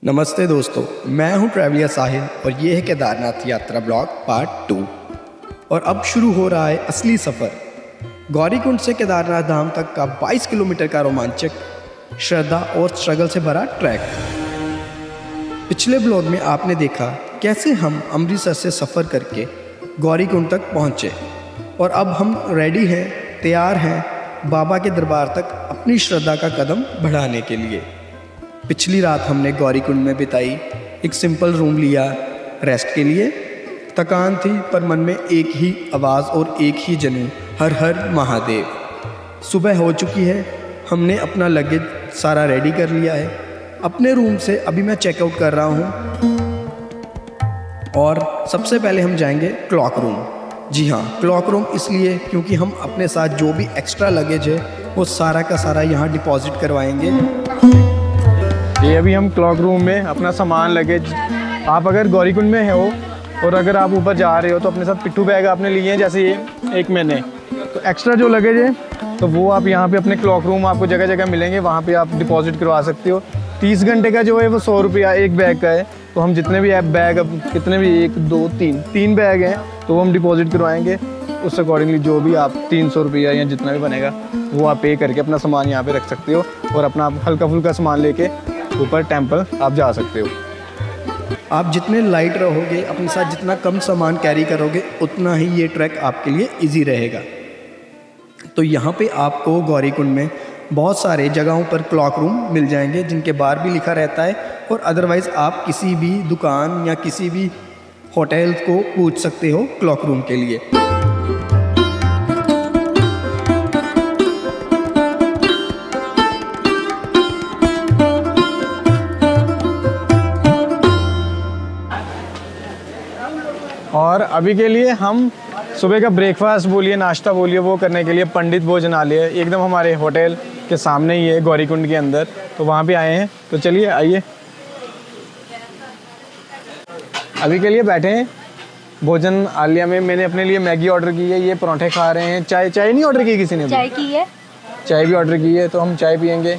नमस्ते दोस्तों, मैं हूं ट्रैवलियर साहिल और ये है केदारनाथ यात्रा ब्लॉग पार्ट 2। और अब शुरू हो रहा है असली सफ़र। गौरीकुंड से केदारनाथ धाम तक का 22 किलोमीटर का रोमांचक, श्रद्धा और स्ट्रगल से भरा ट्रैक। पिछले ब्लॉग में आपने देखा कैसे हम अमृतसर से सफ़र करके गौरीकुंड तक पहुँचे और अब हम रेडी हैं, तैयार हैं बाबा के दरबार तक अपनी श्रद्धा का कदम बढ़ाने के लिए। पिछली रात हमने गौरीकुंड में बिताई, एक सिंपल रूम लिया रेस्ट के लिए। थकान थी पर मन में एक ही आवाज़ और एक ही जुनून, हर हर महादेव। सुबह हो चुकी है, हमने अपना लगेज सारा रेडी कर लिया है। अपने रूम से अभी मैं चेकआउट कर रहा हूँ और सबसे पहले हम जाएंगे क्लॉक रूम। जी हाँ, क्लॉक रूम इसलिए क्योंकि हम अपने साथ जो भी एक्स्ट्रा लगेज है वो सारा का सारा यहाँ डिपॉजिट करवाएंगे। ये अभी हम क्लॉक रूम में अपना सामान लगेज, आप अगर गौरीकुंड में हो और अगर आप ऊपर जा रहे हो तो अपने साथ पिट्ठू बैग आपने लिए हैं, जैसे ये एक मैंने, तो एक्स्ट्रा जो लगेज है तो वो आप यहाँ पे अपने क्लॉक रूम आपको जगह जगह मिलेंगे, वहाँ पे आप डिपॉजिट करवा सकते हो। 30 घंटे का जो है वो 100 रुपया एक बैग का है। तो हम जितने भी बैग, अब कितने भी 1 2 3 बैग हैं तो वो हम डिपॉजिट करवाएंगे। उस अकॉर्डिंगली जो भी आप 300 रुपया या जितना भी बनेगा वो आप पे करके अपना सामान यहाँ पे रख सकते हो और अपना हल्का फुल्का सामान लेके ऊपर टेंपल आप जा सकते हो। आप जितने लाइट रहोगे, अपने साथ जितना कम सामान कैरी करोगे, उतना ही ये ट्रैक आपके लिए इजी रहेगा। तो यहाँ पे आपको गौरीकुंड में बहुत सारे जगहों पर क्लॉक रूम मिल जाएंगे जिनके बाहर भी लिखा रहता है, और अदरवाइज़ आप किसी भी दुकान या किसी भी होटल को पूछ सकते हो क्लॉक रूम के लिए। और अभी के लिए हम सुबह का ब्रेकफास्ट बोलिए, नाश्ता बोलिए, वो करने के लिए पंडित भोजनालय एकदम हमारे होटल के सामने ही है गौरीकुंड के अंदर, तो वहाँ पे आए हैं। तो चलिए आइए, अभी के लिए बैठे हैं भोजन आलिया में। मैंने अपने लिए मैगी ऑर्डर की है, ये पराठे खा रहे हैं। चाय नहीं ऑर्डर की किसी ने? चाय की है, चाय भी ऑर्डर की है, तो हम चाय पियेंगे।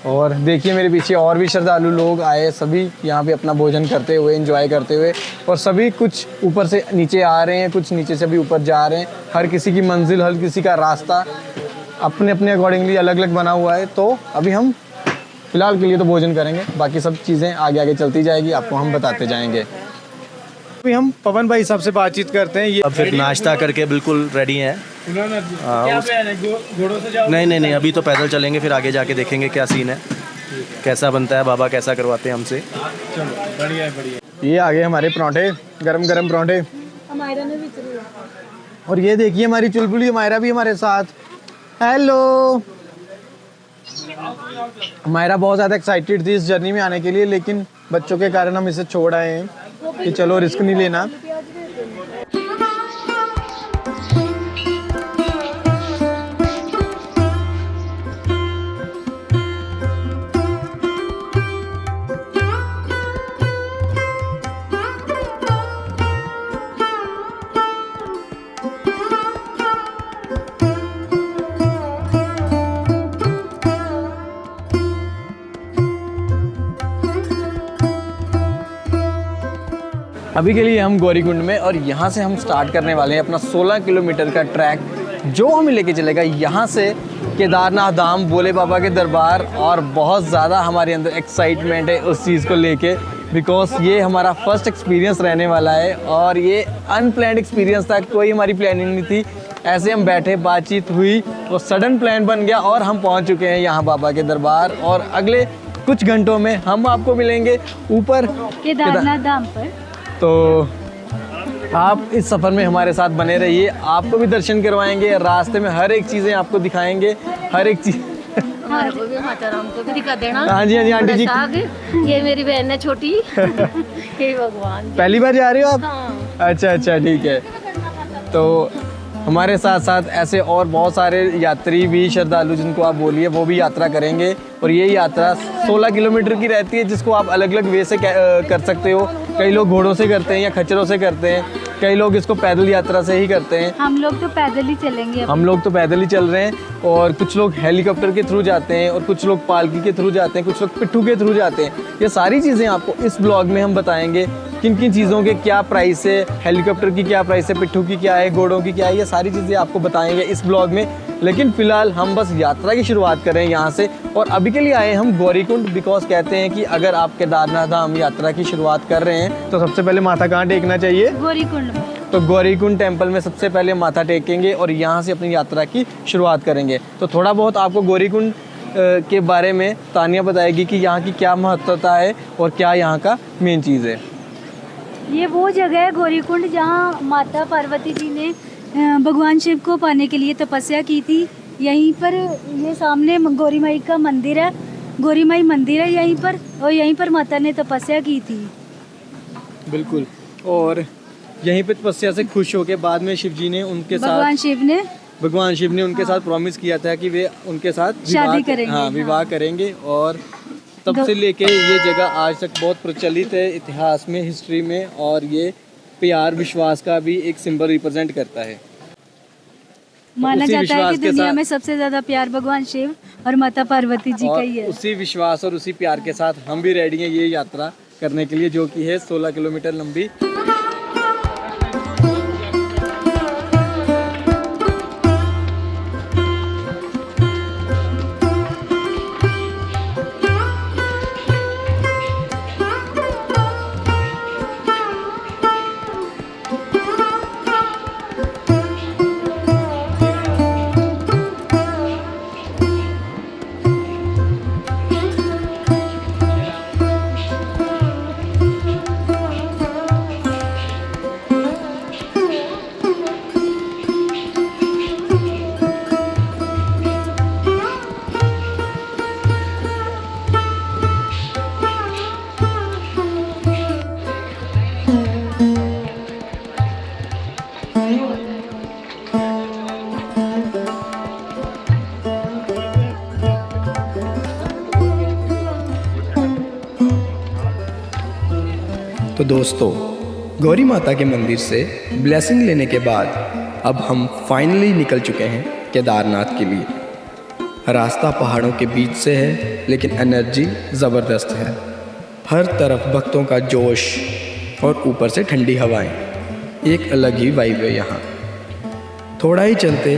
और देखिए मेरे पीछे और भी श्रद्धालु लोग आए, सभी यहाँ पे अपना भोजन करते हुए, एंजॉय करते हुए, और सभी कुछ ऊपर से नीचे आ रहे हैं, कुछ नीचे से भी ऊपर जा रहे हैं। हर किसी की मंजिल, हर किसी का रास्ता अपने अपने अकॉर्डिंगली अलग अलग बना हुआ है। तो अभी हम फिलहाल के लिए तो भोजन करेंगे, बाकी सब चीज़ें आगे आगे चलती जाएगी, आपको हम बताते जाएंगे। अभी हम पवन भाई साहब से बातचीत करते हैं। ये अब फिर नाश्ता करके बिल्कुल रेडी हैं। क्या प्लान है? घोड़ों से जाओ? नहीं, अभी तो पैदल चलेंगे, फिर आगे जाके देखेंगे क्या सीन है, कैसा बनता है, बाबा कैसा करवाते हैं हमसे। चलो बढ़िया है, बढ़िया। ये आ गए हमारे पराठे, गरम गरम पराठे। और ये देखिए हमारी चुलबुली मायरा भी हमारे साथ। हेलो। मायरा बहुत ज़्यादा एक्साइटेड थी इस जर्नी में आने के लिए, लेकिन बच्चों के कारण हम इसे छोड़ आए हैं कि चलो रिस्क नहीं लेना। अभी के लिए हम गौरीकुंड में, और यहाँ से हम स्टार्ट करने वाले हैं अपना 16 किलोमीटर का ट्रैक, जो हमें लेके चलेगा यहाँ से केदारनाथ धाम, भोले बाबा के दरबार। और बहुत ज़्यादा हमारे अंदर एक्साइटमेंट है उस चीज़ को लेके, बिकॉज ये हमारा फर्स्ट एक्सपीरियंस रहने वाला है और ये अनप्लान्ड एक्सपीरियंस था, कोई हमारी प्लानिंग नहीं थी। ऐसे हम बैठे, बातचीत हुई, वो सडन प्लान बन गया और हम पहुँच चुके हैं यहाँ बाबा के दरबार। और अगले कुछ घंटों में हम आपको मिलेंगे ऊपर केदारनाथ धाम पर। तो आप इस सफ़र में हमारे साथ बने रहिए, आपको भी दर्शन करवाएंगे, रास्ते में हर एक चीज़ें आपको दिखाएंगे, हर एक चीज़। माता राम को भी दिखा देना। हाँ जी आंटी जी। ये मेरी बहन है छोटी। हे भगवान, पहली बार जा रहे हो आप? हाँ। अच्छा ठीक है। तो हमारे साथ साथ ऐसे और बहुत सारे यात्री भी, श्रद्धालु जिनको आप बोलिए, वो भी यात्रा करेंगे। और ये यात्रा 16 किलोमीटर की रहती है, जिसको आप अलग अलग वे से कर सकते हो। कई लोग घोड़ों से करते हैं या खच्चरों से करते हैं, कई लोग इसको पैदल यात्रा से ही करते हैं। हम लोग तो पैदल ही चलेंगे। हम लोग तो पैदल ही चल रहे हैं, और कुछ लोग हेलीकॉप्टर के थ्रू जाते हैं, और कुछ लोग पालकी के थ्रू जाते हैं, कुछ लोग पिट्ठू के थ्रू जाते हैं। ये सारी चीज़ें आपको इस ब्लॉग में हम बताएंगे, किन किन चीज़ों के क्या प्राइस है, हेलीकॉप्टर की क्या प्राइस है, पिट्ठू की क्या है, घोड़ों की क्या है, ये सारी चीज़ें आपको बताएंगे इस ब्लॉग में। लेकिन फ़िलहाल हम बस यात्रा की शुरुआत करें यहाँ से, और अभी के लिए आए हम गौरीकुंड, बिकॉज कहते हैं कि अगर आप केदारनाथ धाम यात्रा की शुरुआत कर रहे हैं तो सबसे पहले माथा कहाँ टेकना चाहिए? गौरीकुंड। तो गौरीकुंड टेम्पल में सबसे पहले माथा टेकेंगे और यहाँ से अपनी यात्रा की शुरुआत करेंगे। तो थोड़ा बहुत आपको गौरीकुंड के बारे में तानिया बताएगी कि यहाँ की क्या महत्वता है और क्या यहाँ का मेन चीज़ है। ये वो जगह है गौरीकुंड जहाँ माता पार्वती जी ने भगवान शिव को पाने के लिए तपस्या की थी। यहीं पर ये सामने गौरी माई का मंदिर है, गौरी माई मंदिर है यहीं पर, और यहीं पर माता ने तपस्या की थी। बिल्कुल, और यहीं पे तपस्या से खुश होके बाद में शिव जी ने उनके साथ भगवान शिव ने उनके साथ प्रॉमिस किया था कि वे उनके साथ शादी करेंगे। हाँ, विवाह करेंगे, और तब से लेके ये जगह आज तक बहुत प्रचलित है इतिहास में, हिस्ट्री में, और ये प्यार विश्वास का भी एक सिंबल रिप्रेजेंट करता है। माना जाता है कि दुनिया में सबसे ज्यादा प्यार भगवान शिव और माता पार्वती जी का ही है। उसी विश्वास और उसी प्यार के साथ हम भी रेडी हैं ये यात्रा करने के लिए, जो कि है 16 किलोमीटर लंबी। तो दोस्तों, गौरी माता के मंदिर से ब्लेसिंग लेने के बाद अब हम फाइनली निकल चुके हैं केदारनाथ के लिए। रास्ता पहाड़ों के बीच से है, लेकिन एनर्जी ज़बरदस्त है। हर तरफ भक्तों का जोश और ऊपर से ठंडी हवाएं, एक अलग ही वाइब है यहाँ। थोड़ा ही चलते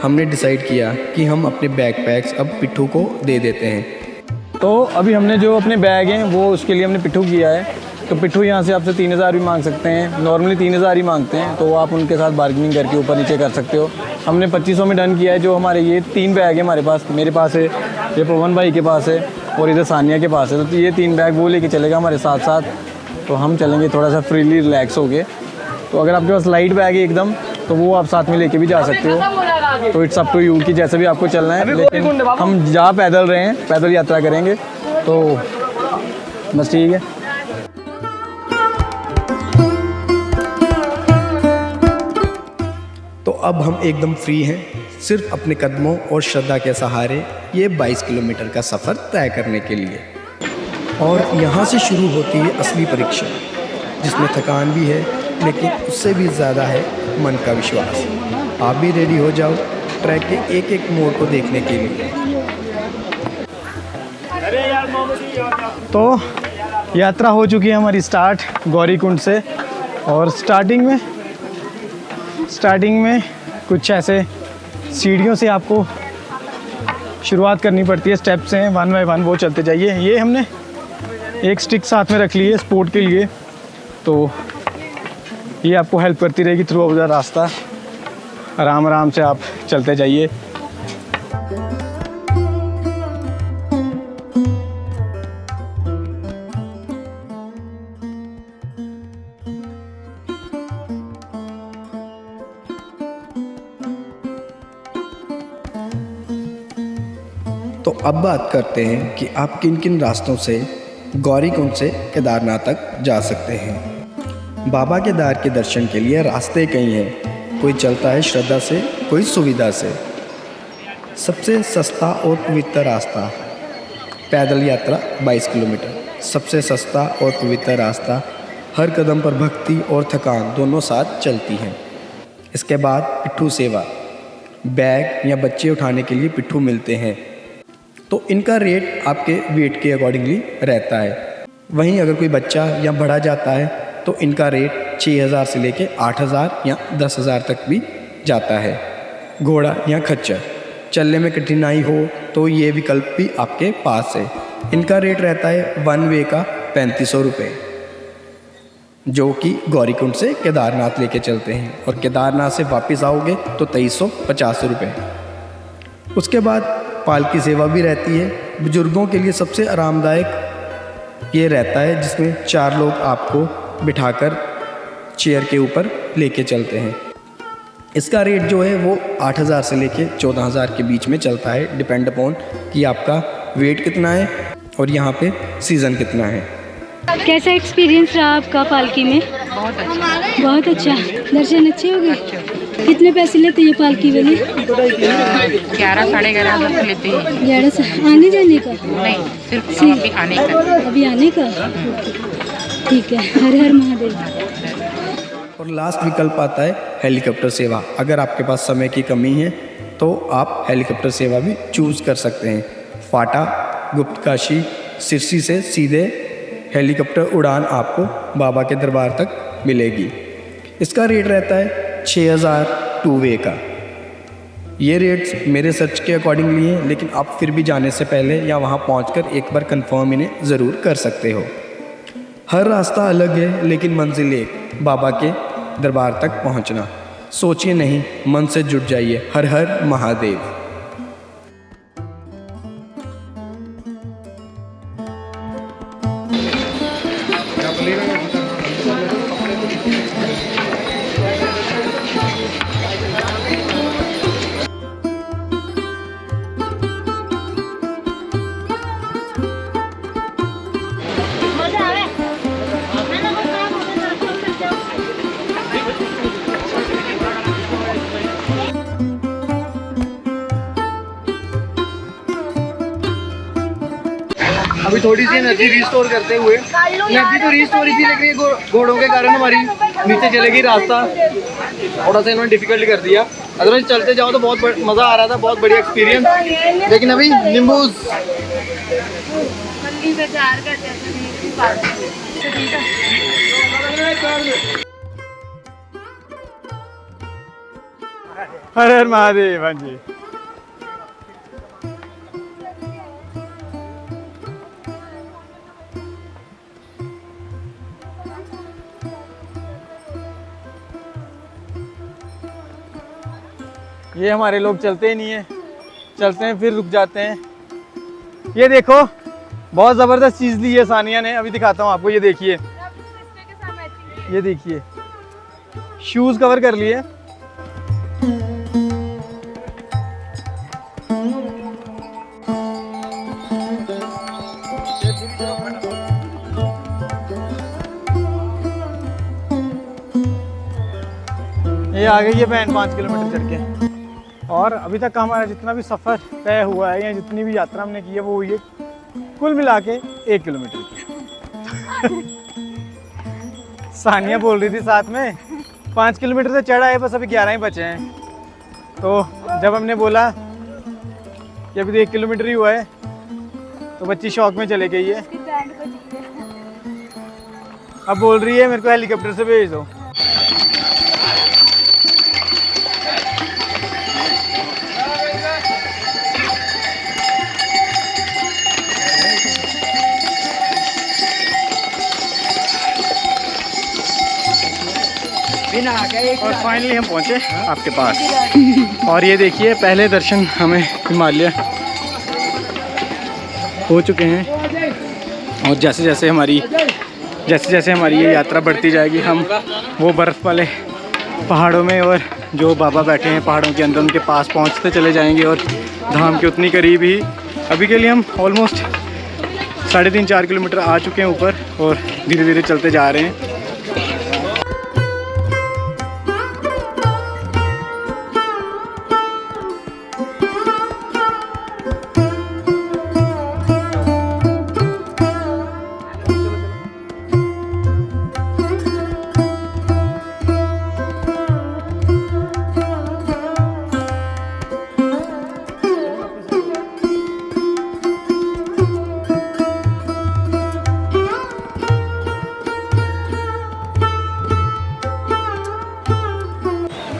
हमने डिसाइड किया कि हम अपने बैकपैक्स अब पिट्ठू को दे देते हैं। तो अभी हमने जो अपने बैग हैं वो उसके लिए हमने पिट्ठू किया है। तो पिट्ठू यहाँ से आपसे 3000 भी मांग सकते हैं, नॉर्मली 3000 ही मांगते हैं, तो आप उनके साथ बार्गेनिंग करके ऊपर नीचे कर सकते हो। हमने 2500 में डन किया है। जो हमारे ये 3 बैग है हमारे पास, मेरे पास है, ये पवन भाई के पास है, और इधर सानिया के पास है। तो ये 3 बैग वो लेके चलेगा हमारे साथ साथ, तो हम चलेंगे थोड़ा सा फ्रीली रिलैक्स हो गए। तो अगर आपके पास लाइट बैग है एकदम, तो वो आप साथ में लेके भी जा सकते हो। तो इट्स अप टू यू कि जैसे भी आपको चलना है, लेकिन हम जा पैदल रहे हैं, पैदल यात्रा करेंगे, तो बस ठीक है। तो अब हम एकदम फ्री हैं, सिर्फ अपने कदमों और श्रद्धा के सहारे ये 22 किलोमीटर का सफ़र तय करने के लिए। और यहाँ से शुरू होती है असली परीक्षा, जिसमें थकान भी है, लेकिन उससे भी ज़्यादा है मन का विश्वास। आप भी रेडी हो जाओ ट्रैक के एक एक मोड़ को देखने के लिए। तो यात्रा हो चुकी है हमारी स्टार्ट गौरीकुंड से, और स्टार्टिंग में कुछ ऐसे सीढ़ियों से आपको शुरुआत करनी पड़ती है, स्टेप्स हैं 1 बाय 1, वो चलते जाइए। ये हमने एक स्टिक साथ में रख ली है स्पोर्ट के लिए, तो ये आपको हेल्प करती रहेगी थ्रू आउट द रास्ता। आराम आराम से आप चलते जाइए। तो अब बात करते हैं कि आप किन किन रास्तों से गौरीकुंड से केदारनाथ तक जा सकते हैं। बाबा केदार के दर्शन के लिए रास्ते कई हैं, कोई चलता है श्रद्धा से, कोई सुविधा से। सबसे सस्ता और पवित्र रास्ता पैदल यात्रा 22 किलोमीटर, सबसे सस्ता और पवित्र रास्ता हर कदम पर भक्ति और थकान दोनों साथ चलती हैं। इसके बाद पिट्ठू सेवा, बैग या बच्चे उठाने के लिए पिट्ठू मिलते हैं, तो इनका रेट आपके वेट के अकॉर्डिंगली रहता है। वहीं अगर कोई बच्चा या बड़ा जाता है तो इनका रेट 6,000 से लेके 8,000 या 10,000 तक भी जाता है। घोड़ा या खच्चर, चलने में कठिनाई हो तो ये विकल्प भी आपके पास है। इनका रेट रहता है वन वे का 3500 रुपये, जो कि गौरीकुंड से केदारनाथ लेके चलते हैं, और केदारनाथ से वापस आओगे तो 2350 रुपये। उसके बाद पालकी सेवा भी रहती है। बुजुर्गों के लिए सबसे आरामदायक ये रहता है, जिसमें 4 लोग आपको बिठाकर चेयर के ऊपर लेके चलते हैं। इसका रेट जो है वो 8,000 से लेके 14,000 के बीच में चलता है, डिपेंड अपॉन कि आपका वेट कितना है और यहाँ पे सीज़न कितना है। कैसा एक्सपीरियंस रहा आपका पालकी में? बहुत अच्छा। बहुत अच्छा। दर्शन अच्छे हो गए? कितने पैसे लेते हैं ये पालकी वाले? 11 साढ़े 11 लेते हैं। 11 से आने जाने का? नहीं, सिर्फ अभी आने का। अभी आने का? ठीक है। हर हर महादेव। और लास्ट विकल्प आता है हेलीकॉप्टर सेवा। अगर आपके पास समय की कमी है तो आप हेलीकॉप्टर सेवा भी चूज़ कर सकते हैं। फाटा, गुप्तकाशी, सिरसी से सीधे हेलीकॉप्टर उड़ान आपको बाबा के दरबार तक मिलेगी। इसका रेट रहता है 6,000 टू वे का। ये रेट्स मेरे सर्च के अकॉर्डिंगली हैं, लेकिन आप फिर भी जाने से पहले या वहाँ पहुँचकर एक बार कंफर्म इन्हें ज़रूर कर सकते हो। हर रास्ता अलग है, लेकिन मंजिल एक, बाबा के दरबार तक पहुँचना। सोचिए नहीं, मन से जुट जाइए। हर हर महादेव। अभी थोड़ी सी एनर्जी रिस्टोर करते हुए, एनर्जी तो रिस्टोर ही थी, लेकिन ये घोड़ों के कारण हमारी नीचे चलेगी रास्ता थोड़ा सा इन्होंने डिफिकल्ट कर दिया। अदरवाइज चलते जाओ तो बहुत मज़ा आ रहा था, बहुत बढ़िया एक्सपीरियंस। लेकिन अभी नींबूज हर हर महादेव। हाँ जी, ये हमारे लोग चलते ही नहीं है, चलते हैं फिर रुक जाते हैं। ये देखो बहुत ज़बरदस्त चीज़ ली है सानिया ने, अभी दिखाता हूँ आपको। ये देखिए, ये देखिए शूज़ कवर कर लिए। ये आ गई है बहन 5 किलोमीटर चढ़ के। और अभी तक का हमारा जितना भी सफ़र तय हुआ है या जितनी भी यात्रा हमने की है वो हुई है कुल मिला के 1 किलोमीटर की। सानिया बोल रही थी साथ में 5 किलोमीटर से चढ़ा है, बस अभी 11 ही बचे हैं। तो जब हमने बोला कि अभी तो 1 किलोमीटर ही हुआ है तो बच्ची शौक में चले गई है। अब बोल रही है मेरे को हेलीकॉप्टर से भेज दो। और फाइनली हम पहुंचे आपके पास। और ये देखिए पहले दर्शन हमें हिमालय हो चुके हैं। और जैसे जैसे हमारी ये यात्रा बढ़ती जाएगी, हम वो बर्फ़ वाले पहाड़ों में और जो बाबा बैठे हैं पहाड़ों के अंदर उनके पास पहुंचते चले जाएंगे। और धाम के उतनी करीब ही, अभी के लिए हम ऑलमोस्ट 3.5-4 किलोमीटर आ चुके हैं ऊपर और धीरे धीरे चलते जा रहे हैं।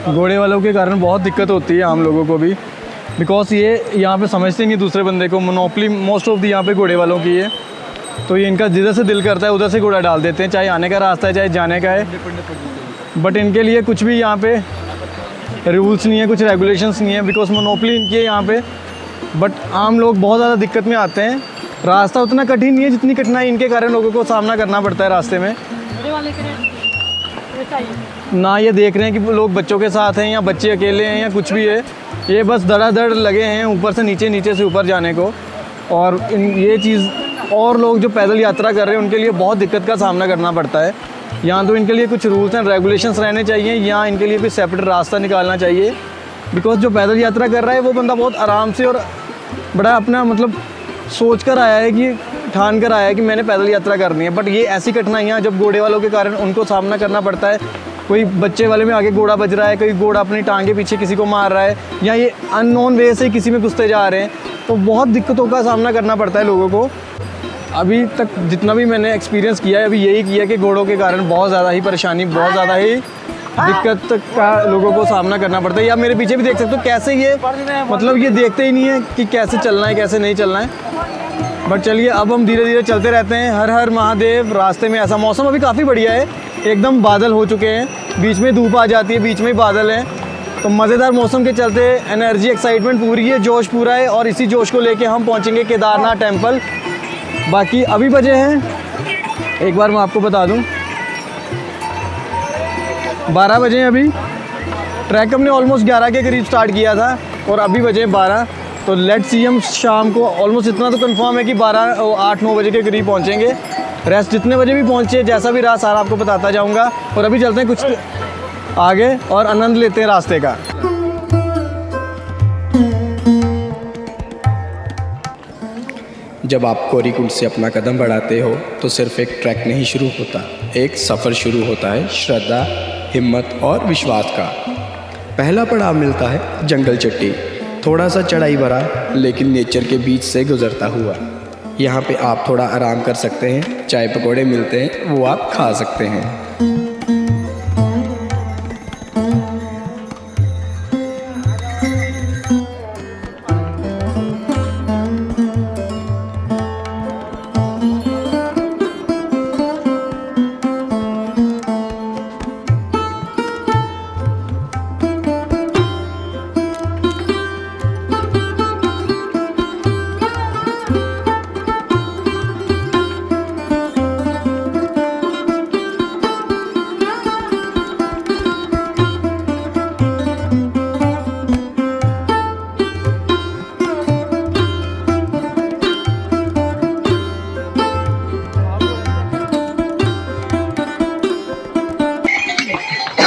घोड़े वालों के कारण बहुत दिक्कत होती है आम लोगों को भी, बिकॉज ये यहाँ पे समझते नहीं दूसरे बंदे को। मोनोपली मोस्ट ऑफ दी यहाँ पे घोड़े वालों की है, तो ये इनका जिधर से दिल करता है उधर से घोड़ा डाल देते हैं, चाहे आने का रास्ता है चाहे जाने का है। बट इनके लिए कुछ भी यहाँ पे रूल्स नहीं है, कुछ रेगुलेशंस नहीं है, बिकॉज मोनोपली इनकी है यहाँ पे। बट आम लोग बहुत ज़्यादा दिक्कत में आते हैं। रास्ता उतना कठिन नहीं है जितनी कठिनाई इनके कारण लोगों को सामना करना पड़ता है रास्ते में। ना ये देख रहे हैं कि लोग बच्चों के साथ हैं या बच्चे अकेले हैं या कुछ भी है, ये बस धड़ाधड़ लगे हैं ऊपर से नीचे, नीचे से ऊपर जाने को। और ये चीज़ और लोग जो पैदल यात्रा कर रहे हैं उनके लिए बहुत दिक्कत का सामना करना पड़ता है। यहाँ तो इनके लिए कुछ रूल्स एंड रेगुलेशंस रहने चाहिए, यहाँ इनके लिए कोई सेपरेट रास्ता निकालना चाहिए। बिकॉज जो पैदल यात्रा कर रहा है वो बंदा बहुत आराम से और बड़ा अपना मतलब सोच कर आया है, कि ठान कर आया है कि मैंने पैदल यात्रा करनी है। बट ये ऐसी कठिनाइयाँ जब घोड़े वालों के कारण उनको सामना करना पड़ता है। कोई बच्चे वाले में आगे घोड़ा बज रहा है, कोई घोड़ा अपनी टांगे पीछे किसी को मार रहा है, या ये अननोन वे से किसी में घुसते जा रहे हैं, तो बहुत दिक्कतों का सामना करना पड़ता है लोगों को। अभी तक जितना भी मैंने एक्सपीरियंस किया है, अभी यही किया कि घोड़ों के कारण बहुत ज़्यादा ही परेशानी, बहुत ज़्यादा ही दिक्कत का लोगों को सामना करना पड़ता है। या मेरे पीछे भी देख सकते हो कैसे ये मतलब ये देखते ही नहीं है कि कैसे चलना है कैसे नहीं चलना है। बट चलिए अब हम धीरे धीरे चलते रहते हैं। हर हर महादेव। रास्ते में ऐसा मौसम अभी काफ़ी बढ़िया है, एकदम बादल हो चुके हैं, बीच में धूप आ जाती है, बीच में ही बादल हैं। तो मज़ेदार मौसम के चलते एनर्जी एक्साइटमेंट पूरी है, जोश पूरा है, और इसी जोश को लेके हम पहुंचेंगे केदारनाथ टेम्पल। बाकी अभी बजे हैं, एक बार मैं आपको बता दूं, 12 बजे हैं अभी। ट्रैक हमने ऑलमोस्ट 11 के करीब स्टार्ट किया था और अभी बजे 12। तो लेट्स सी, हम शाम को ऑलमोस्ट इतना तो कंफर्म है कि 8-9 बजे के करीब पहुंचेंगे। रेस्ट जितने बजे भी पहुंचे, जैसा भी रहा सारा आपको बताता जाऊंगा। और अभी चलते हैं कुछ आगे और आनंद लेते हैं रास्ते का। जब आप गौरीकुंड से अपना कदम बढ़ाते हो तो सिर्फ एक ट्रैक नहीं शुरू होता, एक सफ़र शुरू होता है श्रद्धा, हिम्मत और विश्वास का। पहला पड़ाव मिलता है जंगल चट्टी, थोड़ा सा चढ़ाई भरा लेकिन नेचर के बीच से गुजरता हुआ। यहाँ पे आप थोड़ा आराम कर सकते हैं, चाय पकौड़े मिलते हैं वो आप खा सकते हैं।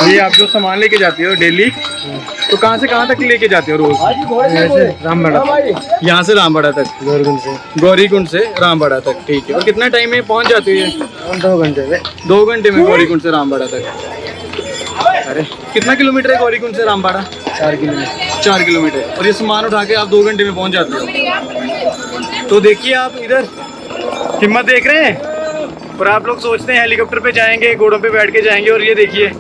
ये आप जो सामान लेके जाते हो डेली, तो कहाँ से कहाँ तक लेके जाते हो रोज? रामबाड़ा, यहाँ से रामबाड़ा तक, गौरीकुंड से रामबाड़ा तक। ठीक है। और कितना टाइम में पहुँच जाती है? 2 घंटे में। 2 घंटे में गौरीकुंड से रामबाड़ा तक। अरे कितना किलोमीटर है गौरीकुंड से रामबाड़ा? 4 किलोमीटर। 4 किलोमीटर। और ये सामान उठा के आप 2 घंटे में पहुँच जाते हो। तो देखिए आप इधर हिम्मत देख रहे हैं, और आप लोग सोचते हैं हेलीकॉप्टर पे जाएंगे, घोड़ों पे बैठ के जाएंगे, और ये देखिए।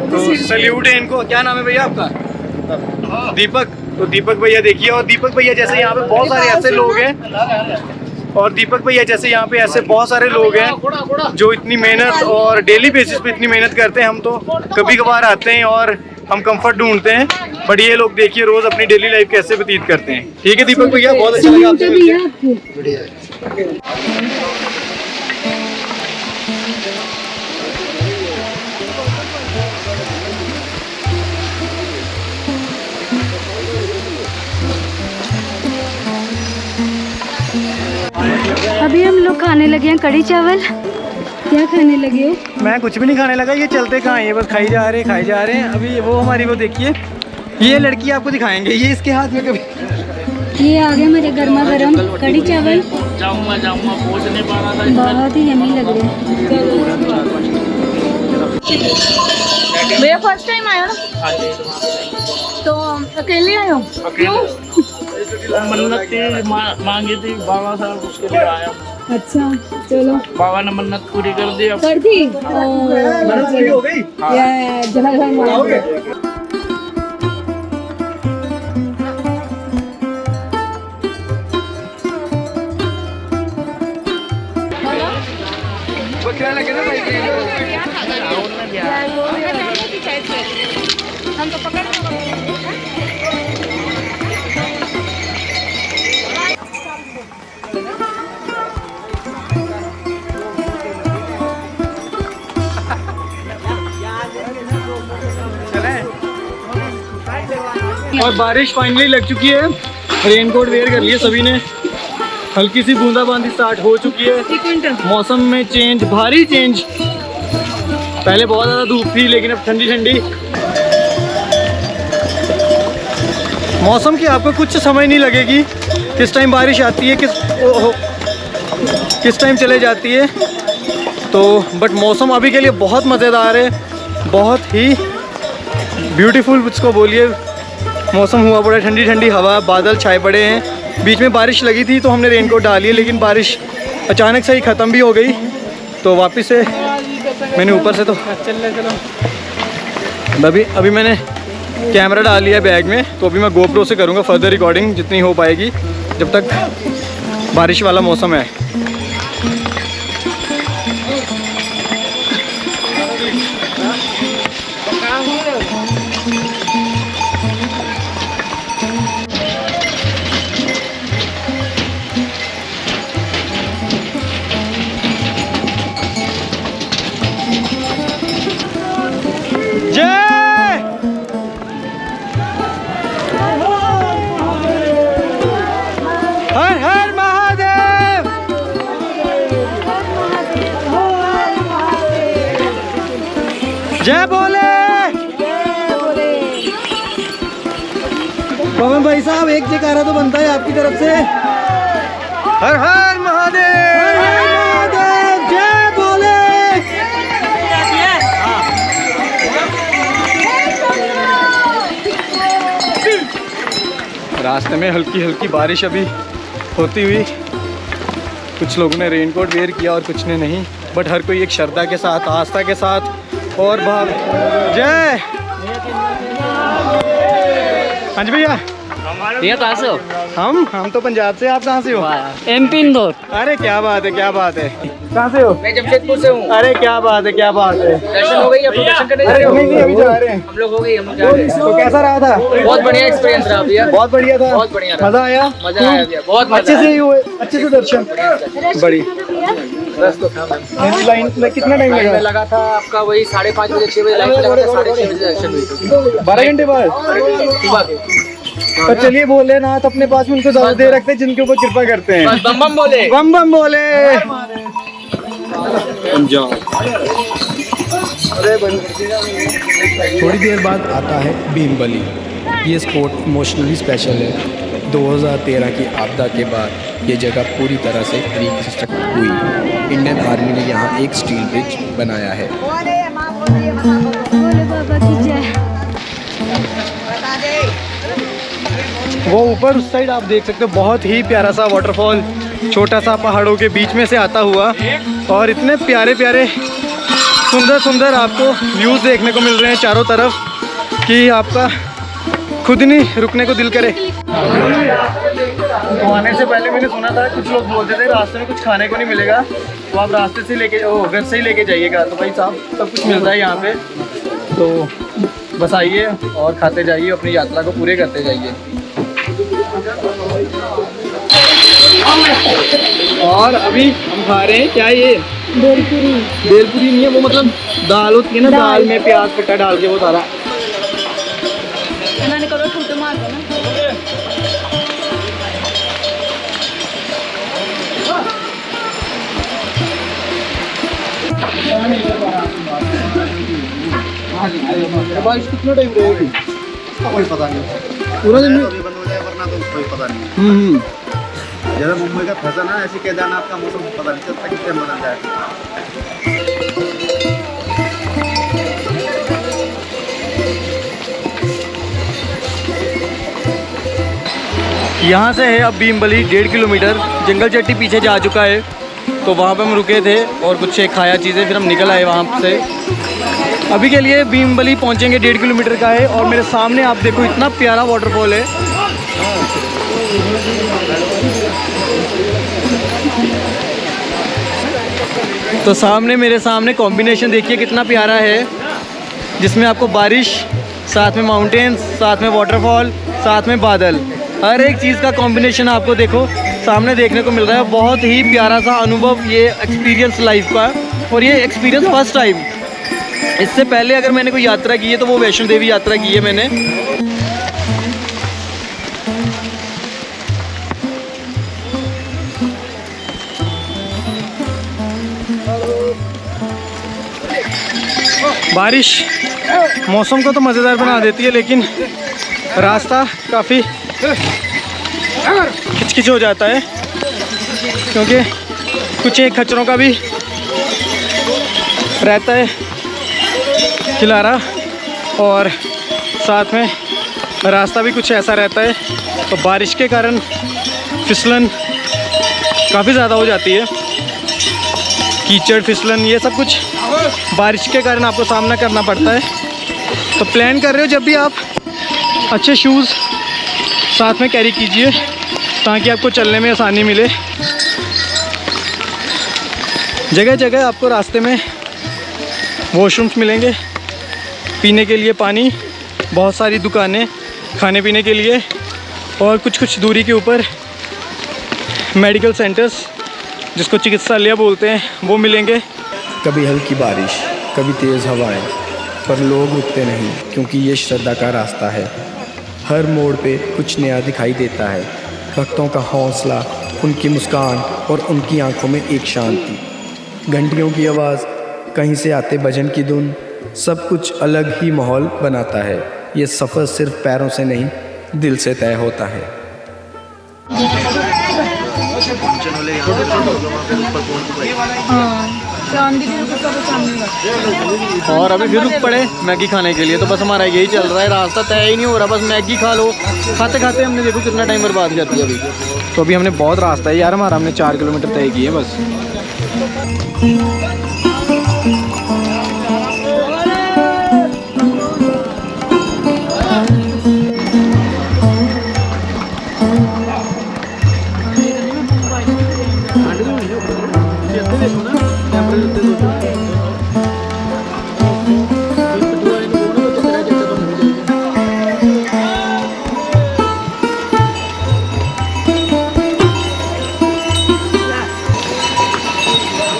तो सल्यूट है इनको। क्या नाम है भैया आपका? दीपक। तो दीपक भैया देखिए, और दीपक भैया जैसे यहाँ पे बहुत सारे ऐसे लोग हैं, और दीपक भैया जैसे यहाँ पे ऐसे बहुत सारे लोग हैं जो इतनी मेहनत और डेली बेसिस पे इतनी मेहनत करते हैं। हम तो कभी कभार आते हैं और हम कंफर्ट ढूंढते हैं, बट ये लोग देखिए रोज अपनी डेली लाइफ कैसे व्यतीत करते हैं। ठीक है दीपक भैया, बहुत अच्छा लगा आपसे मिलकर। अभी हम लोग खाने लगे हैं कढ़ी चावल। क्या खाने लगे हो? मैं कुछ भी नहीं खाने लगा, ये चलते कहाँ हैं, ये बस खाई जा रहे हैं। अभी वो हमारी वो देखिए, ये लड़की आपको दिखाएंगे, ये इसके हाथ में कभी। ये आ गया मेरे गर्मा गर्म कढ़ी चावल। बहुत ही यम्मी लग रहे हैं। मेरा फर्स्ट टाइम आया ना, तो अकेले आया हूँ। क्यों? मन्नत मांगी थी बाबा साहब, उसके लिए आया। अच्छा चलो, बाबा ने मन्नत पूरी कर दी। कर दी। हो गई। जय हम तो पकड़ और बारिश फाइनली लग चुकी है। रेनकोट वेयर कर लिए सभी ने। हल्की सी बूंदाबांदी स्टार्ट हो चुकी है। मौसम में चेंज, भारी चेंज। पहले बहुत ज़्यादा धूप थी लेकिन अब ठंडी ठंडी। मौसम की आपको कुछ समझ नहीं लगेगी, किस टाइम बारिश आती है, किस टाइम चले जाती है। तो बट मौसम अभी के लिए बहुत मज़ेदार है, बहुत ही ब्यूटीफुल उसको बोलिए। मौसम हुआ पड़ा, ठंडी ठंडी हवा, बादल छाए पड़े हैं। बीच में बारिश लगी थी तो हमने रेनकोट डाल लिया, लेकिन बारिश अचानक से ही ख़त्म भी हो गई। तो वापस से मैंने ऊपर से तो अभी मैंने कैमरा डाल लिया बैग में, तो अभी मैं गोप्रो से करूँगा फर्दर रिकॉर्डिंग जितनी हो पाएगी जब तक बारिश वाला मौसम है। हर हर महादेव। जय बोले। पवन भाई साहब एक जयकारा तो बनता है आपकी तरफ से। हर हर महादेव। हर हर महादेव। जय बोले। रास्ते में हल्की हल्की बारिश अभी होती हुई। कुछ लोगों ने रेनकोट वेयर किया और कुछ ने नहीं, बट हर कोई एक श्रद्धा के साथ, आस्था के साथ और भाव। जय। हाँ जी भैया, ये कहाँ से हो? हम तो पंजाब से। आप कहाँ से हो? MP इंदौर। अरे क्या बात है, क्या बात है। कहाँ से हो? मैं जमशेदपुर से हूँ। अरे क्या बात है, क्या बात है। दर्शन हो गई? अब दर्शन करने जा अरे रहे हो? नहीं, अभी जा रहे हैं। हम लोग हो गई, हम लोग जा रहे हैं। तो कैसा रहा था? बहुत बढ़िया एक्सपीरियंस रहा भैया। बहुत बढ़िया था। बहुत बढ़िया रहा। मजा आया? मजा आया भैया, बहुत मजा अच्छे से आया। ही हुए, अच्छे से दर्शन। बड़ी बस तो था लाइन में कितना टाइम लाइन में लगा? लगा था आपका वही 5:30 बजे 6 बजे लाइन में लगा था, 6:30 बजे दर्शन हुई थी। 12 घंटे बाद। सुबह के। तो चलिए भोलेनाथ अपने पास में उनको ज्यादा दे रखते हैं जिनके ऊपर कृपा करते हैं। बस बम बम बोले। बम बम बोले। थोड़ी देर बाद आता है भीमबली। ये स्पोर्ट इमोशनली स्पेशल है। 2013 की आपदा के बाद ये जगह पूरी तरह से रिकंस्ट्रक्ट हुई। इंडियन आर्मी ने यहाँ एक स्टील ब्रिज बनाया है। भोले बाबा की जय। वो ऊपर उस साइड आप देख सकते हो, बहुत ही प्यारा सा वाटरफॉल, छोटा सा पहाड़ों के बीच में से आता हुआ। और इतने प्यारे प्यारे सुंदर सुंदर आपको व्यूज़ देखने को मिल रहे हैं चारों तरफ कि आपका खुद नहीं रुकने को दिल करे। तो आने से पहले मैंने सुना था कुछ लोग बोलते थे रास्ते में कुछ खाने को नहीं मिलेगा, तो आप रास्ते से लेके घर से ही लेके जाइएगा। तो भाई साहब सब कुछ मिलता है यहाँ पे, तो बस आइए और खाते जाइए, अपनी यात्रा को पूरे करते जाइए। और अभी हम खा रहे हैं क्या, ये बेलपुरी। बेलपुरी नहीं है, वो मतलब दाल होती है ना, दाल में प्याज कट्टा डाल के वो सारा। करो फोटो मार दो ना। बारिश कितना टाइम रहेगी? कोई पता नहीं, पूरा दिन में? अभी बंद हो जाए वरना तो कोई पता नहीं। जैसे मुंबई का फैशन है, ऐसे केदारनाथ का मौसम पता नहीं चलता कितने बदल जाए। यहाँ से है अब भीमबली 1.5 किलोमीटर। जंगल चट्टी पीछे जा चुका है, तो वहाँ पे हम रुके थे और कुछ खाया चीज़ें, फिर हम निकल आए वहाँ से। अभी के लिए भीमबली पहुँचेंगे, 1.5 किलोमीटर का है। और मेरे सामने आप देखो इतना प्यारा वाटरफॉल है। तो सामने मेरे सामने कॉम्बिनेशन देखिए कितना प्यारा है, जिसमें आपको बारिश, साथ में माउंटेन्स, साथ में वाटरफॉल, साथ में बादल, हर एक चीज़ का कॉम्बिनेशन आपको देखो सामने देखने को मिल रहा है। बहुत ही प्यारा सा अनुभव ये एक्सपीरियंस लाइफ का, और ये एक्सपीरियंस फर्स्ट टाइम। इससे पहले अगर मैंने कोई यात्रा की है तो वो वैष्णो देवी यात्रा की है मैंने। बारिश मौसम को तो मज़ेदार बना देती है, लेकिन रास्ता काफ़ी खिचखिच हो जाता है, क्योंकि कुछ एक खच्चरों का भी रहता है खिलारा, और साथ में रास्ता भी कुछ ऐसा रहता है। तो बारिश के कारण फिसलन काफ़ी ज़्यादा हो जाती है, कीचड़, फिसलन, ये सब कुछ बारिश के कारण आपको सामना करना पड़ता है। तो प्लान कर रहे हो जब भी आप अच्छे शूज़ साथ में कैरी कीजिए, ताकि आपको चलने में आसानी मिले। जगह जगह आपको रास्ते में वॉशरूम्स मिलेंगे, पीने के लिए पानी, बहुत सारी दुकानें खाने पीने के लिए, और कुछ कुछ दूरी के ऊपर मेडिकल सेंटर्स, जिसको चिकित्सालय बोलते हैं, वो मिलेंगे। कभी हल्की बारिश, कभी तेज़ हवाएं, पर लोग रुकते नहीं, क्योंकि ये श्रद्धा का रास्ता है। हर मोड़ पे कुछ नया दिखाई देता है। भक्तों का हौसला, उनकी मुस्कान और उनकी आंखों में एक शांति। घंटियों की आवाज़, कहीं से आते भजन की धुन, सब कुछ अलग ही माहौल बनाता है। ये सफ़र सिर्फ पैरों से नहीं, दिल से तय होता है। और अभी फिर रुक पड़े मैगी खाने के लिए, तो बस हमारा यही चल रहा है, रास्ता तय ही नहीं हो रहा, बस मैगी खा लो। खाते खाते हमने देखो कितना टाइम बर्बाद कर दिया अभी। तो अभी हमने बहुत रास्ता है यार हमारा, हमने 4 किलोमीटर तय किए बस।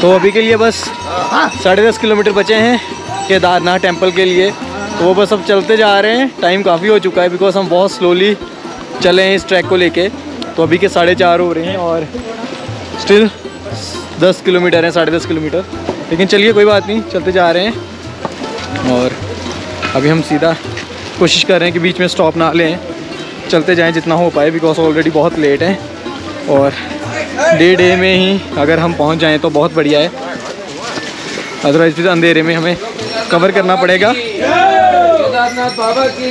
तो अभी के लिए बस 10.5 किलोमीटर बचे हैं केदारनाथ टेम्पल के लिए, तो वो बस अब चलते जा रहे हैं। टाइम काफ़ी हो चुका है, बिकॉज हम बहुत स्लोली चले हैं इस ट्रैक को लेके। तो अभी के 4:30 हो रहे हैं और स्टिल 10 किलोमीटर हैं, 10.5 किलोमीटर। लेकिन चलिए कोई बात नहीं, चलते जा रहे हैं। और अभी हम सीधा कोशिश कर रहे हैं कि बीच में स्टॉप ना लें, चलते जाएं जितना हो पाए, बिकॉज ऑलरेडी बहुत लेट हैं। और डे में ही अगर हम पहुंच जाएं तो बहुत बढ़िया है, अदरवाइज फिर अंधेरे में हमें कवर करना पड़ेगा।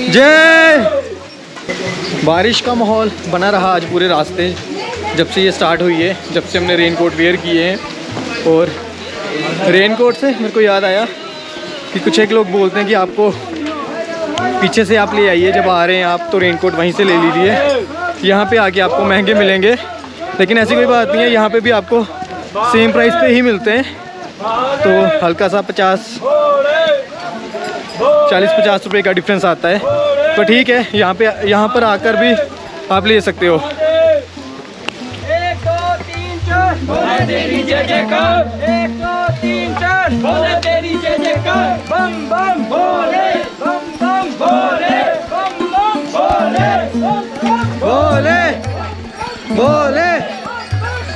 जय। बारिश का माहौल बना रहा आज पूरे रास्ते, जब से ये स्टार्ट हुई है, जब से हमने रेनकोट वेयर किए हैं। और रेनकोट से मेरे को याद आया कि कुछ एक लोग बोलते हैं कि आपको पीछे से आप ले आइए, जब आ रहे हैं आप तो रेनकोट वहीं से ले लीजिए, यहाँ पे आके आपको महंगे मिलेंगे। लेकिन ऐसी कोई बात नहीं है, यहाँ पे भी आपको सेम प्राइस पे ही मिलते हैं। तो हल्का सा 40-50 रुपए का डिफरेंस आता है, तो ठीक है, यहाँ पर आकर भी आप ले सकते हो। 1 2 3 4 बोले तेरी जय जयकार, 1 2 3 4 बोले तेरी जय जयकार, बम बम बोले, बम बम बोले, बम बम बोले, बोले बोले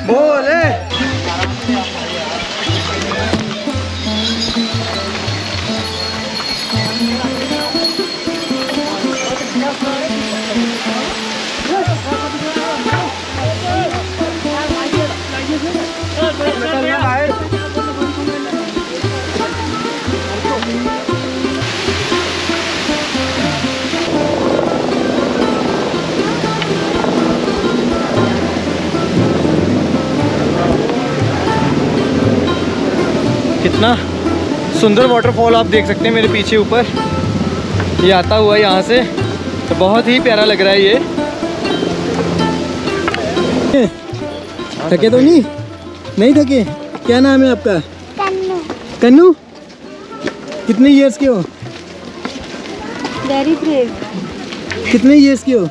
बोले। कितना सुंदर वाटरफॉल आप देख सकते हैं मेरे पीछे ऊपर, ये आता हुआ यहाँ से, तो बहुत ही प्यारा लग रहा है ये। थके तो नहीं थके? क्या नाम है आपका? कन्नू कितने ईयर्स के हो? Very brave. कितने ईयर्स के हो?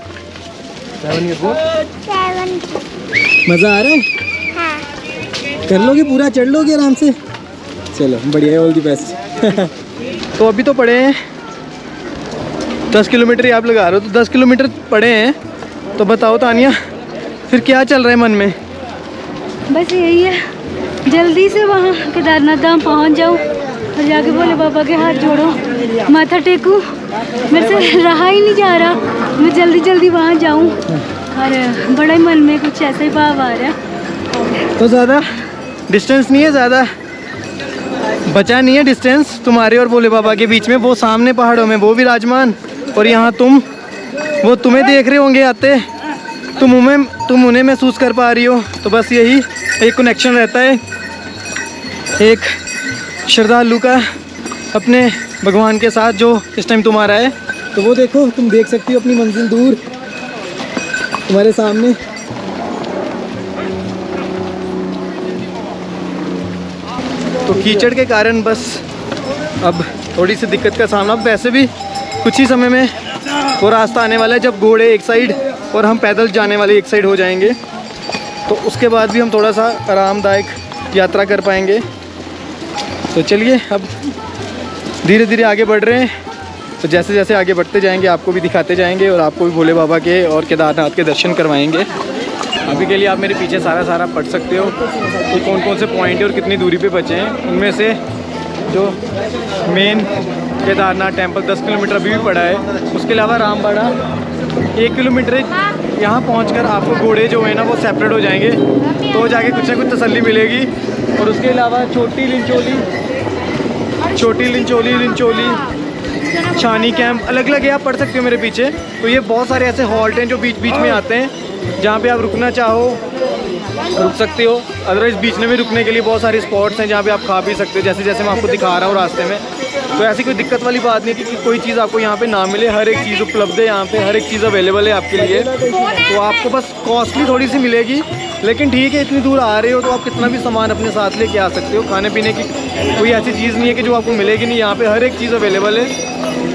7 years old. मज़ा आ रहा है? कर लोगे पूरा, चढ़ लोगे आराम से? चलो बढ़िया है, ऑल दी बेस्ट। तो अभी तो पड़े हैं 10 किलोमीटर ही आप लगा रहे हो, तो 10 किलोमीटर पड़े हैं। तो बताओ तानिया, फिर क्या चल रहा है मन में? बस यही है, जल्दी से वहाँ केदारनाथ धाम पहुँच जाऊँ और जाके भोले बाबा के हाथ जोड़ो, माथा टेकूँ। मेरे से रहा ही नहीं जा रहा, मैं जल्दी जल्दी वहाँ जाऊँ। और बड़ा ही मन में कुछ ऐसा ही भाव आ रहा है। तो ज़्यादा डिस्टेंस नहीं है, ज़्यादा बचा नहीं है डिस्टेंस तुम्हारे और भोले बाबा के बीच में। वो सामने पहाड़ों में वो विराजमान, और यहाँ तुम, वो तुम्हें देख रहे होंगे आते, तुम उन्हें महसूस कर पा रही हो। तो बस यही एक कनेक्शन रहता है एक श्रद्धालु का अपने भगवान के साथ, जो इस टाइम तुम्हारा है। तो वो देखो, तुम देख सकती हो अपनी मंजिल दूर तुम्हारे सामने। तो कीचड़ के कारण बस अब थोड़ी सी दिक्कत का सामना। अब वैसे भी कुछ ही समय में वो रास्ता आने वाला है जब घोड़े एक साइड और हम पैदल जाने वाले एक साइड हो जाएंगे। तो उसके बाद भी हम थोड़ा सा आरामदायक यात्रा कर पाएंगे। तो चलिए अब धीरे धीरे आगे बढ़ रहे हैं। तो जैसे जैसे आगे बढ़ते जाएंगे आपको भी दिखाते जाएंगे और आपको भी भोले बाबा के और केदारनाथ के दर्शन करवाएंगे। अभी के लिए आप मेरे पीछे सारा पढ़ सकते हो कि कौन कौन से पॉइंट है और कितनी दूरी पे बचे हैं। उनमें से जो मेन केदारनाथ टेम्पल 10 किलोमीटर अभी भी पड़ा है, उसके अलावा रामबाड़ा 1 किलोमीटर। यहाँ पहुँचकर आपको घोड़े जो है ना वो सेपरेट हो जाएंगे, तो जाके कुछ ना कुछ तसल्ली मिलेगी। और उसके अलावा छोटी लिंचोली, छानी कैंप अलग अलग है, आप पढ़ सकते हो मेरे पीछे। तो ये बहुत सारे ऐसे हॉल्ट हैं जो बीच बीच में आते हैं, जहाँ पे आप रुकना चाहो रुक सकते हो। अदरवाइज़ बीच में भी रुकने के लिए बहुत सारे स्पॉट्स हैं जहाँ पे आप खा पी सकते हो, जैसे जैसे मैं आपको दिखा रहा हूँ रास्ते में। तो ऐसी कोई दिक्कत वाली बात नहीं है कि कोई चीज़ आपको यहाँ पे ना मिले। हर एक चीज़ उपलब्ध है यहाँ पे, हर एक चीज़ अवेलेबल है आपके लिए। तो आपको बस कॉस्टली थोड़ी सी मिलेगी, लेकिन ठीक है, इतनी दूर आ रहे हो तो आप कितना भी सामान अपने साथ लेके आ सकते हो। खाने पीने की कोई ऐसी चीज़ नहीं है कि जो आपको मिलेगी नहीं, यहाँ पर हर एक चीज़ अवेलेबल है।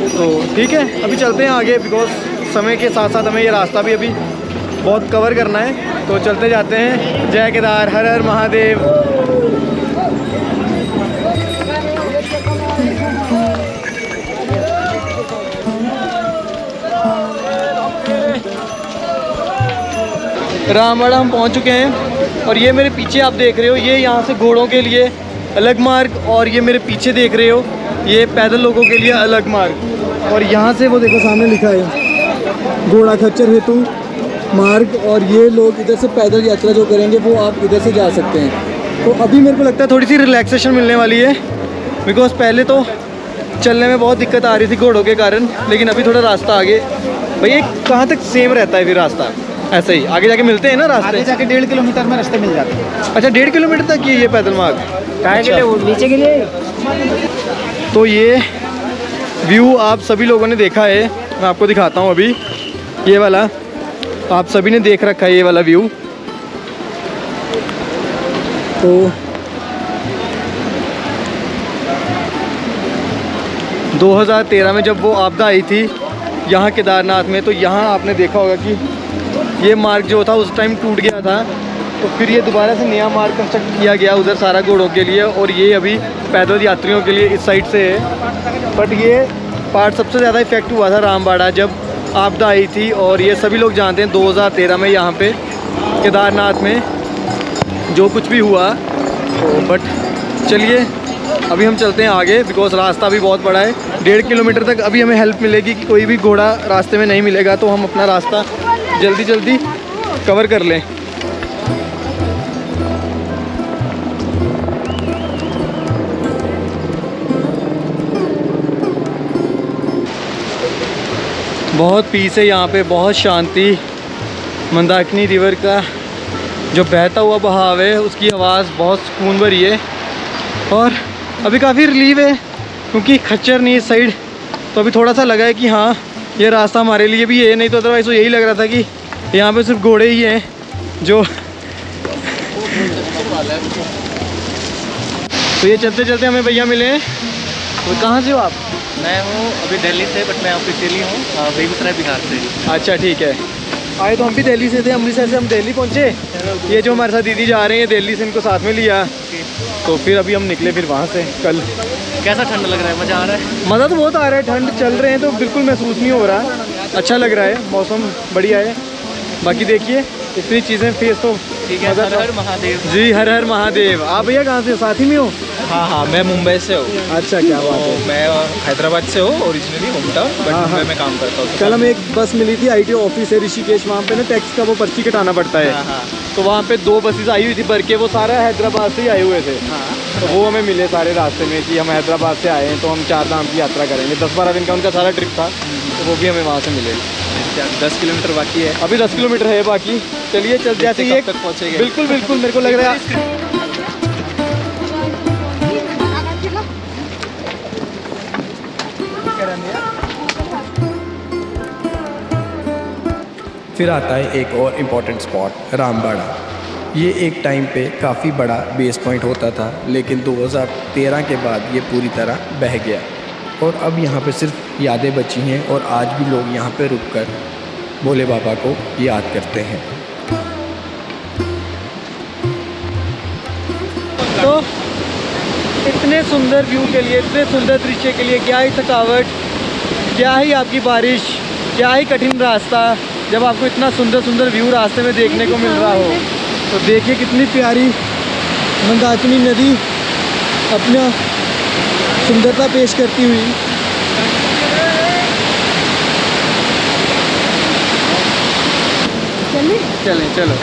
तो ठीक है, अभी चलते हैं आगे, बिकॉज समय के साथ साथ हमें ये रास्ता भी अभी बहुत कवर करना है। तो चलते जाते हैं। जय केदार, हर हर महादेव। रामबाड़ा हम पहुंच चुके हैं और ये मेरे पीछे आप देख रहे हो, ये यहाँ से घोड़ों के लिए अलग मार्ग, और ये मेरे पीछे देख रहे हो ये पैदल लोगों के लिए अलग मार्ग। और यहाँ से वो देखो सामने लिखा है घोड़ा खच्चर हेतु मार्ग, और ये लोग इधर से पैदल यात्रा जो करेंगे वो आप इधर से जा सकते हैं। तो अभी मेरे को लगता है थोड़ी सी रिलैक्सेशन मिलने वाली है, बिकॉज पहले तो चलने में बहुत दिक्कत आ रही थी घोड़ों के कारण, लेकिन अभी थोड़ा रास्ता आगे। भैया कहाँ तक सेम रहता है फिर रास्ता? ऐसे ही आगे जाके मिलते हैं ना रास्ते? आगे जाके 1.5 किलोमीटर में रास्ते मिल जाते हैं। अच्छा, 1.5 किलोमीटर तक ये पैदल मार्ग कहाँ के लिए? नीचे के लिए। तो ये व्यू आप सभी लोगों ने देखा है, मैं आपको दिखाता हूँ अभी। ये वाला आप सभी ने देख रखा है, ये वाला व्यू। तो 2013 में जब वो आपदा आई थी यहाँ केदारनाथ में, तो यहाँ आपने देखा होगा कि ये मार्ग जो था उस टाइम टूट गया था। तो फिर ये दोबारा से नया मार्ग कंस्ट्रक्ट किया गया उधर सारा घोड़ों के लिए, और ये अभी पैदल यात्रियों के लिए इस साइड से है। बट ये पार्ट सबसे ज़्यादा इफेक्ट हुआ था रामबाड़ा जब आपदा आई थी, और ये सभी लोग जानते हैं 2013 में यहाँ पे केदारनाथ में जो कुछ भी हुआ। तो बट चलिए अभी हम चलते हैं आगे, बिकॉज रास्ता भी बहुत बड़ा है। 1.5 किलोमीटर तक अभी हमें हेल्प मिलेगी कि कोई भी घोड़ा रास्ते में नहीं मिलेगा, तो हम अपना रास्ता जल्दी जल्दी कवर कर लें। बहुत पीस है यहाँ पे, बहुत शांति। मंदाकिनी रिवर का जो बहता हुआ बहाव है उसकी आवाज़ बहुत सुकून भरी है, और अभी काफ़ी रिलीव है क्योंकि खच्चर नहीं इस साइड। तो अभी थोड़ा सा लगा है कि हाँ ये रास्ता हमारे लिए भी है, नहीं तो अदरवाइज़ तो यही लग रहा था कि यहाँ पे सिर्फ घोड़े ही हैं जो तो ये चलते चलते हमें भैया मिले हैं। तो कहाँ से हो आप? मैं हूँ अभी दिल्ली से, बट मैं ऑफिशियली हूँ बेगूसराय बिहार से। अच्छा ठीक है। आए तो हम भी दिल्ली से थे, अमृतसर से हम दिल्ली पहुँचे। ये जो हमारे साथ दीदी जा रहे हैं दिल्ली से, इनको साथ में लिया। तो फिर अभी हम निकले फिर वहाँ से कल। कैसा ठंड लग रहा है? मज़ा आ रहा है? मज़ा तो बहुत आ रहा है, ठंड चल रहे हैं तो बिल्कुल महसूस नहीं हो रहा, अच्छा लग रहा है, मौसम बढ़िया है। बाकी देखिए इतनी चीज़ें फेस तो ठीक है। हर हर महादेव जी, हर हर महादेव। आप भैया कहाँ से, साथ ही में हो? हाँ, मैं मुंबई से हूँ। अच्छा, क्या बात है। मैं हैदराबाद से हूँ originally, home town, but Mumbai में काम करता हूँ। कल हमें एक बस मिली थी, ITO ऑफिस है ऋषिकेश, वहाँ पे ना टैक्स का वो पर्ची कटाना पड़ता है। तो वहाँ पे 2 बसेस आई हुई थी भर के, वो सारा हैदराबाद से ही आए हुए थे। तो वो हमें मिले सारे रास्ते में कि हम हैदराबाद से आए हैं तो हम 4 धाम की यात्रा करेंगे। 10-12 दिन का उनका सारा ट्रिप था, तो वो भी हमें वहाँ से मिले। 10 किलोमीटर बाकी है अभी, 10 किलोमीटर है बाकी। चलिए चल, जैसे ये तक पहुँचेंगे। बिल्कुल बिल्कुल, मेरे को लग रहा है। फिर आता है एक और इम्पॉर्टेंट स्पॉट, रामबाड़ा। ये एक टाइम पे काफ़ी बड़ा बेस पॉइंट होता था, लेकिन 2013 के बाद ये पूरी तरह बह गया और अब यहाँ पे सिर्फ यादें बची हैं और आज भी लोग यहाँ पे रुककर भोले बाबा को याद करते हैं। तो इतने सुंदर व्यू के लिए, इतने सुंदर दृश्य के लिए क्या ही थकावट, क्या ही आपकी बारिश, क्या ही कठिन रास्ता, जब आपको इतना सुंदर सुंदर व्यू रास्ते में देखने को मिल रहा हो। तो देखिए कितनी प्यारी मंदाकिनी नदी अपना सुंदरता पेश करती हुई। चलें चलो।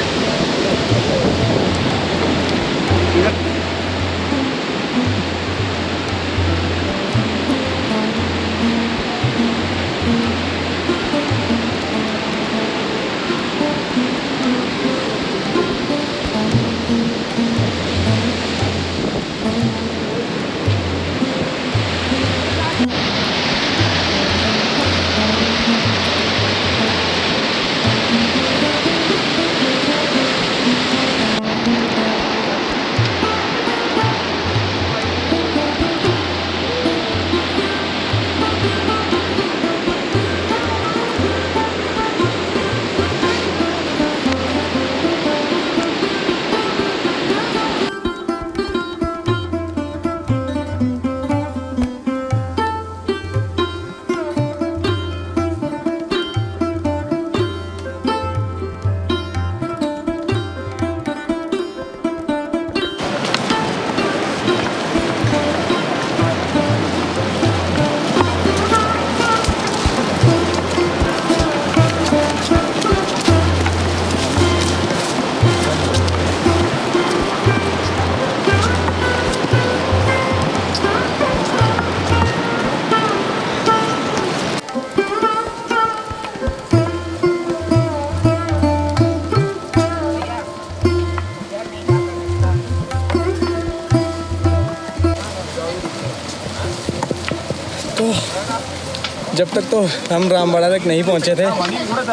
जब तक तो हम रामबाड़ा तक नहीं पहुंचे थे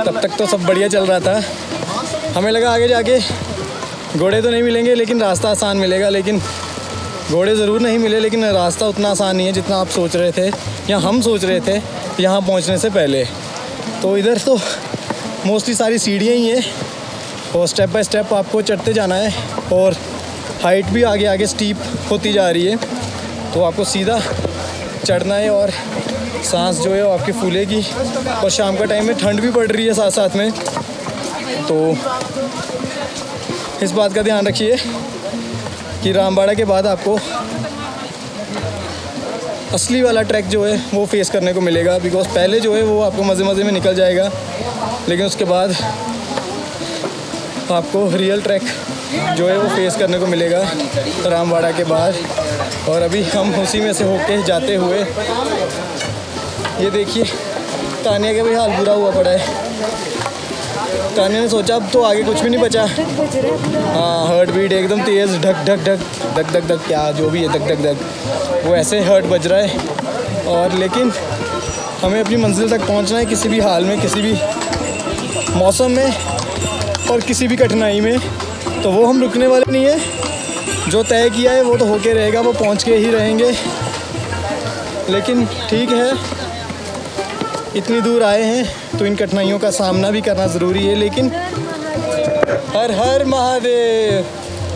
तब तक तो सब बढ़िया चल रहा था। हमें लगा आगे जाके घोड़े तो नहीं मिलेंगे लेकिन रास्ता आसान मिलेगा, लेकिन घोड़े ज़रूर नहीं मिले, लेकिन रास्ता उतना आसान नहीं है जितना आप सोच रहे थे या हम सोच रहे थे यहाँ पहुँचने से पहले। तो इधर तो मोस्टली सारी सीढ़ियाँ ही हैं और स्टेप बाय स्टेप आपको चढ़ते जाना है और हाइट भी आगे आगे स्टीप होती जा रही है, तो आपको सीधा चढ़ना है और सांस जो है वो आपकी फूलेगी। और शाम का टाइम में ठंड भी पड़ रही है साथ साथ में, तो इस बात का ध्यान रखिए कि रामबाड़ा के बाद आपको असली वाला ट्रैक जो है वो फेस करने को मिलेगा। बिकॉज पहले जो है वो आपको मज़े मज़े में निकल जाएगा, लेकिन उसके बाद आपको रियल ट्रैक जो है वो फेस करने को मिलेगा रामबाड़ा के बाद। और अभी हम उसी में से होके जाते हुए, ये देखिए तानिया का भी हाल बुरा हुआ पड़ा है। तानिया ने सोचा अब तो आगे कुछ भी नहीं बचा। हाँ, हार्ट बीट एकदम तेज़, ढक ढक ढक धक धक धक, क्या जो भी है धक धक धक, वो ऐसे हार्ट बज रहा है। और लेकिन हमें अपनी मंजिल तक पहुंचना है किसी भी हाल में, किसी भी मौसम में और किसी भी कठिनाई में, तो वो हम रुकने वाले नहीं है। जो तय किया है वो तो होके रहेगा, वो पहुंच के ही रहेंगे। लेकिन ठीक है, इतनी दूर आए हैं तो इन कठिनाइयों का सामना भी करना ज़रूरी है। लेकिन हर हर महादेव।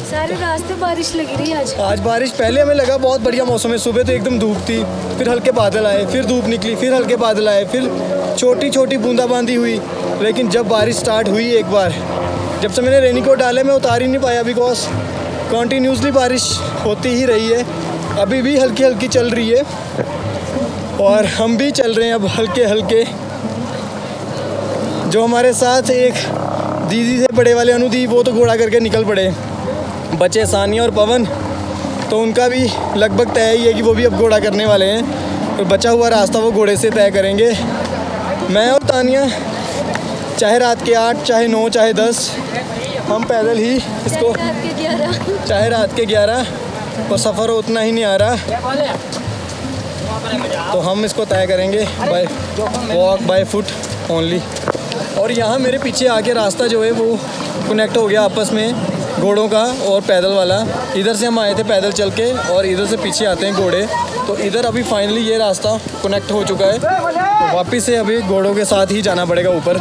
सारे रास्ते बारिश लगी रही है आज बारिश, पहले हमें लगा बहुत बढ़िया मौसम है, सुबह तो एकदम धूप थी, फिर हल्के बादल आए, फिर धूप निकली, फिर हल्के बादल आए, फिर छोटी छोटी बूंदाबांदी हुई। लेकिन जब बारिश स्टार्ट हुई एक बार, जब से मैंने रेनीकोट डाले मैं उतार ही नहीं पाया, बिकॉज कॉन्टीन्यूसली बारिश होती ही रही है। अभी भी हल्की हल्की चल रही है और हम भी चल रहे हैं अब हल्के हल्के। जो हमारे साथ एक दीदी से बड़े वाले अनुदी, वो तो घोड़ा करके निकल पड़े। बचे सानिया और पवन, तो उनका भी लगभग तय ही है कि वो भी अब घोड़ा करने वाले हैं। तो बचा हुआ रास्ता वो घोड़े से तय करेंगे। मैं और तानिया चाहे रात के 8, चाहे 9, चाहे 10, हम पैदल ही इसको, चाहे रात के 11, तो सफ़र उतना ही नहीं आ रहा, तो हम इसको तय करेंगे bye walk, by foot only. और यहाँ मेरे पीछे आके रास्ता जो है वो कनेक्ट हो गया आपस में, घोड़ों का और पैदल वाला। इधर से हम आए थे पैदल चल के और इधर से पीछे आते हैं घोड़े, तो इधर अभी फाइनली ये रास्ता कनेक्ट हो चुका है। तो वापस से अभी घोड़ों के साथ ही जाना पड़ेगा ऊपर,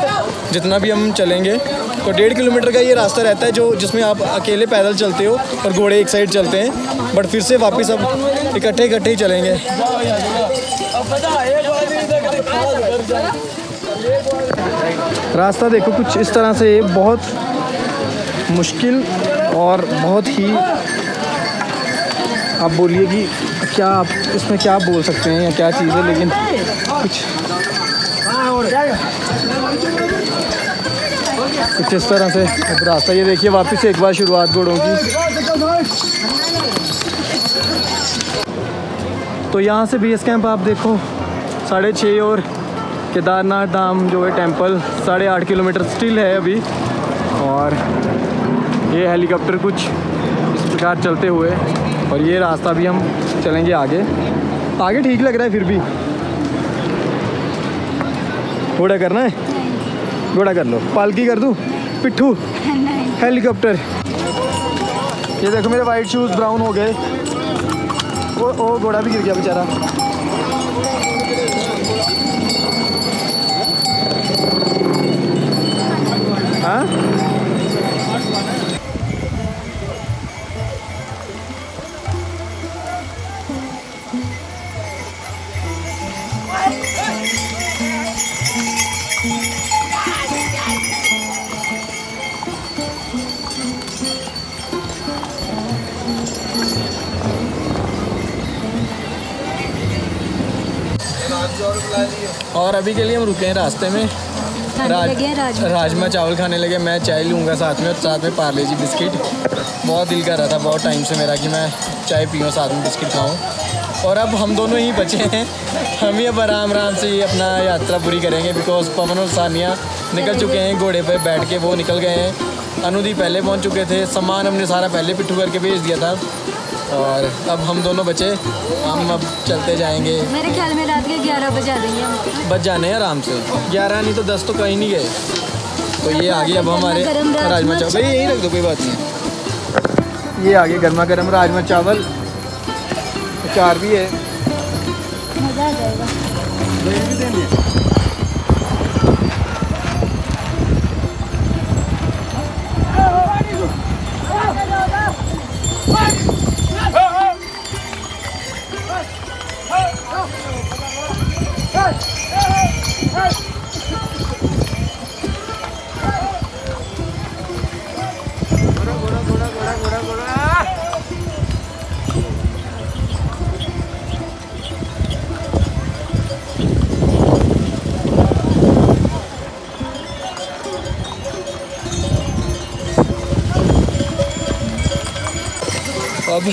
जितना भी हम चलेंगे। तो 1.5 किलोमीटर का ये रास्ता रहता है जो जिसमें आप अकेले पैदल चलते हो और घोड़े एक साइड चलते हैं, बट फिर से वापस अब इकट्ठे ही चलेंगे। रास्ता देखो कुछ इस तरह से, बहुत मुश्किल और बहुत ही, आप बोलिए कि क्या आप इसमें क्या बोल सकते हैं या क्या चीज़ है, लेकिन कुछ इस तरह से रास्ता। ये देखिए वापस से एक बार शुरुआत घोड़ों की। तो यहाँ से बेस कैंप आप देखो 6.5, और केदारनाथ धाम जो है टेंपल 8.5 किलोमीटर स्टिल है अभी। और ये हेलीकॉप्टर कुछ इस प्रकार चलते हुए, और ये रास्ता भी हम चलेंगे आगे। आगे ठीक लग रहा है, फिर भी घोड़ा करना है, घोड़ा कर लो। पालकी कर दूँ, पिट्ठू, हेलीकॉप्टर। ये देखो मेरे वाइट शूज़ ब्राउन हो गए। ओ घोड़ा भी गिर गया बेचारा। हाँ और अभी के लिए हम रुके हैं रास्ते में, राजमा चावल खाने लगे। मैं चाय लूँगा साथ में, और साथ में पार्ले जी बिस्किट। बहुत दिल कर रहा था बहुत टाइम से मेरा कि मैं चाय पीऊँ साथ में बिस्किट खाऊँ। और अब हम दोनों ही बचे हैं, हम ही अब आराम से अपना यात्रा पूरी करेंगे, बिकॉज पवन और सानिया निकल चुके हैं घोड़े पर बैठ के, वो निकल गए हैं। अनुदी पहले पहुँच चुके थे, सामान हमने सारा पहले पिट्ठू करके भेज दिया था। और अब हम दोनों बचे, हम अब चलते जाएंगे। मेरे ख्याल में रात के 11 बजा देंगे हम। बच जाने हैं आराम से, 11 नहीं तो 10 तो कहीं नहीं गए। तो ये आगे अब हमारे राजमा चावल, भाई यहीं रख दो, कोई बात नहीं। ये आगे गर्मा गर्म राजमा चावल, अचार भी है, मज़ा आ जाएगा। अब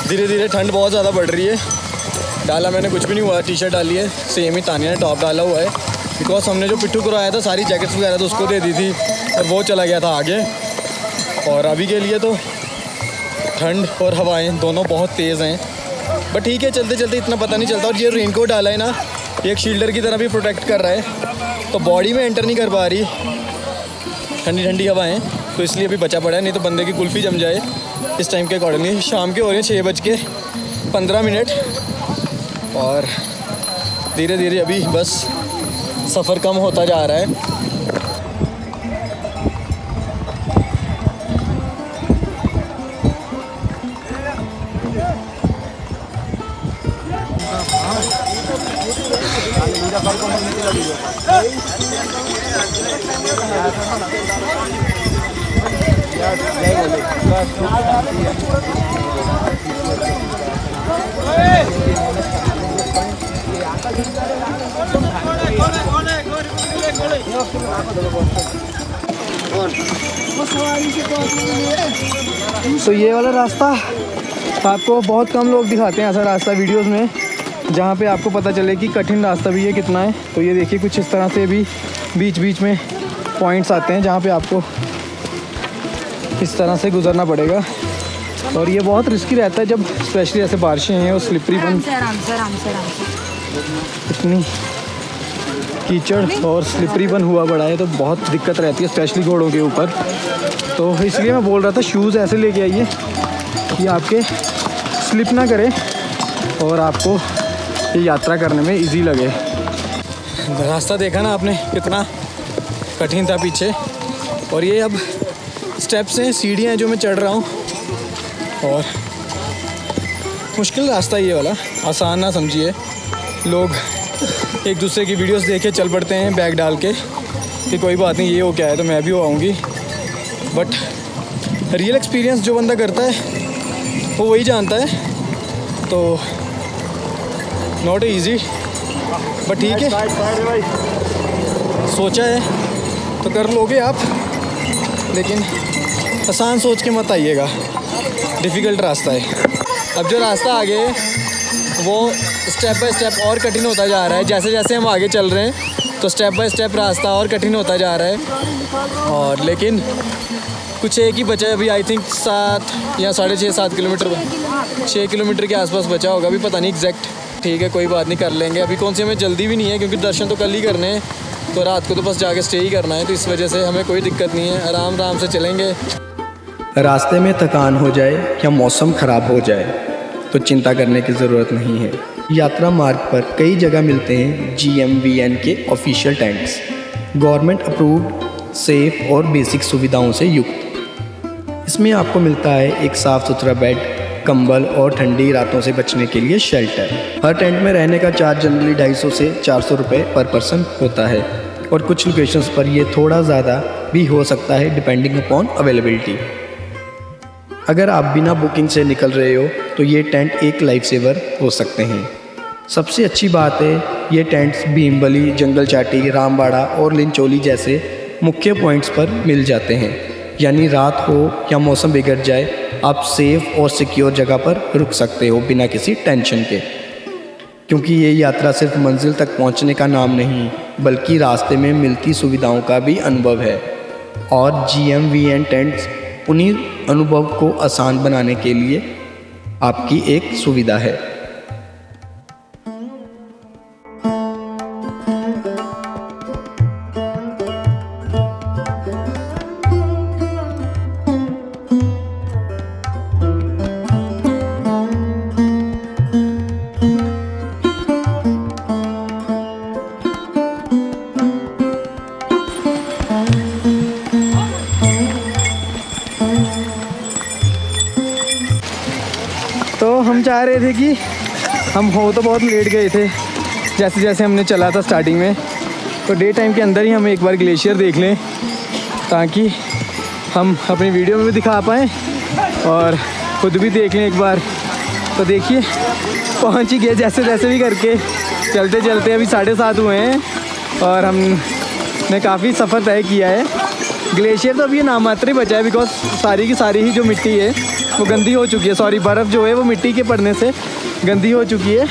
धीरे धीरे ठंड बहुत ज़्यादा बढ़ रही है। डाला मैंने कुछ भी नहीं हुआ, टी शर्ट डाली है, सेम ही तानिया ने टॉप डाला हुआ है, बिकॉज हमने जो पिट्ठू करवाया था सारी जैकेट्स वगैरह तो उसको दे दी थी और वो चला गया था आगे। और अभी के लिए तो ठंड और हवाएं दोनों बहुत तेज़ हैं, बट ठीक है, चलते चलते इतना पता नहीं चलता। और ये रेनकोट डाला है ना, ये एक शील्डर की तरह भी प्रोटेक्ट कर रहा है, तो बॉडी में एंटर नहीं कर पा रही ठंडी ठंडी हवाएं। तो इसलिए अभी बचा पड़ा है, नहीं तो बंदे की कुल्फ़ी जम जाए इस टाइम के अकॉर्डिंगली। शाम के हो रहे हैं 6:15 और धीरे धीरे अभी बस सफ़र कम होता जा रहा है। तो ये वाला रास्ता आपको बहुत कम लोग दिखाते हैं ऐसा रास्ता वीडियोस में, जहाँ पे आपको पता चले कि कठिन रास्ता भी ये कितना है। तो ये देखिए कुछ इस तरह से भी बीच बीच में पॉइंट्स आते हैं जहाँ पे आपको इस तरह से गुजरना पड़ेगा। और ये बहुत रिस्की रहता है जब स्पेशली ऐसे बारिशें हैं और स्लिपरी बन, इतनी कीचड़ और स्लिपरी बन हुआ पड़ा है तो बहुत दिक्कत रहती है स्पेशली घोड़ों के ऊपर। तो इसलिए मैं बोल रहा था शूज़ ऐसे लेके आइए कि आपके स्लिप ना करे और आपको ये यात्रा करने में इजी लगे। रास्ता देखा ना आपने कितना कठिन था पीछे, और ये अब स्टेप्स हैं, सीढ़ियाँ हैं जो मैं चढ़ रहा हूँ। और मुश्किल रास्ता ये वाला, आसान ना समझिए। लोग एक दूसरे की वीडियोस देख के चल पड़ते हैं बैग डाल के कि कोई बात नहीं, ये हो क्या है तो मैं भी हो आऊँगी। बट रियल एक्सपीरियंस जो बंदा करता है वो वही जानता है। तो नॉट ईजी बट ठीक है, सोचा है तो कर लोगे आप, लेकिन आसान सोच के मत आइएगा, डिफ़िकल्ट रास्ता है। अब जो रास्ता आगे है वो स्टेप बाय स्टेप और कठिन होता जा रहा है। जैसे जैसे हम आगे चल रहे हैं तो स्टेप बाय स्टेप रास्ता और कठिन होता जा रहा है। और लेकिन कुछ एक ही बचा है अभी, आई थिंक 7 या 6.5-7 किलोमीटर, 6 किलोमीटर के आसपास बचा होगा, अभी पता नहीं एग्जैक्ट। ठीक है कोई बात नहीं, कर लेंगे। अभी कौन सी हमें जल्दी भी नहीं है क्योंकि दर्शन तो कल ही करने हैं, तो रात को तो बस जाके स्टे ही करना है, तो इस वजह से हमें कोई दिक्कत नहीं है, आराम आराम से चलेंगे। रास्ते में थकान हो जाए या मौसम ख़राब हो जाए तो चिंता करने की ज़रूरत नहीं है। यात्रा मार्ग पर कई जगह मिलते हैं GMVN के official tents, government approved, safe और बेसिक सुविधाओं से युक्त। इसमें आपको मिलता है एक साफ़ सुथरा बेड, कंबल और ठंडी रातों से बचने के लिए शेल्टर। हर टेंट में रहने का चार्ज जनरली 250 से 400 रुपये पर पर्सन होता है, और कुछ लोकेशंस पर ये थोड़ा ज़्यादा भी हो सकता है डिपेंडिंग अपॉन अवेलेबिलिटी। अगर आप बिना बुकिंग से निकल रहे हो तो ये टेंट एक लाइफ सेवर हो सकते हैं। सबसे अच्छी बात है ये टेंट्स भीमबली, जंगल चाटी, रामबाड़ा और लिंचोली जैसे मुख्य पॉइंट्स पर मिल जाते हैं, यानी रात हो या मौसम बिगड़ जाए आप सेफ़ और सिक्योर जगह पर रुक सकते हो बिना किसी टेंशन के। क्योंकि ये यात्रा सिर्फ मंजिल तक पहुंचने का नाम नहीं बल्कि रास्ते में मिलती सुविधाओं का भी अनुभव है, और GMVN टेंट्स उन्हीं अनुभव को आसान बनाने के लिए आपकी एक सुविधा है। तो हम चाह रहे थे कि हम हो तो बहुत लेट गए थे जैसे जैसे हमने चला था स्टार्टिंग में, तो डे टाइम के अंदर ही हम एक बार ग्लेशियर देख लें ताकि हम अपनी वीडियो में भी दिखा पाएँ और ख़ुद भी देख लें एक बार। तो देखिए पहुंच ही गए जैसे तैसे भी करके, चलते चलते अभी 7:30 हुए हैं और हमने काफ़ी सफ़र तय किया है। ग्लेशियर तो अभी ये नाम मात्र ही बचा है बिकॉज सारी की सारी ही जो मिट्टी है वो गंदी हो चुकी है, सॉरी बर्फ़ जो है वो मिट्टी के पड़ने से गंदी हो चुकी है।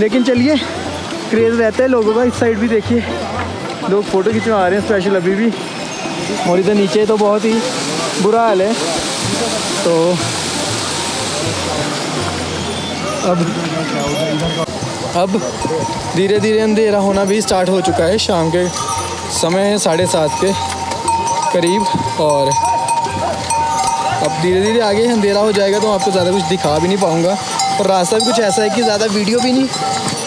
लेकिन चलिए क्रेज़ रहता है लोगों का। इस साइड भी देखिए लोग फ़ोटो खिंचवा रहे हैं स्पेशल अभी भी, और इधर नीचे तो बहुत ही बुरा हाल है। तो अब धीरे धीरे अंधेरा होना भी स्टार्ट हो चुका है, शाम के समय है 7:30 के। करीब, और अब धीरे धीरे आगे अंधेरा हो जाएगा तो आपको ज़्यादा कुछ दिखा भी नहीं पाऊँगा। और रास्ता भी कुछ ऐसा है कि ज़्यादा वीडियो भी नहीं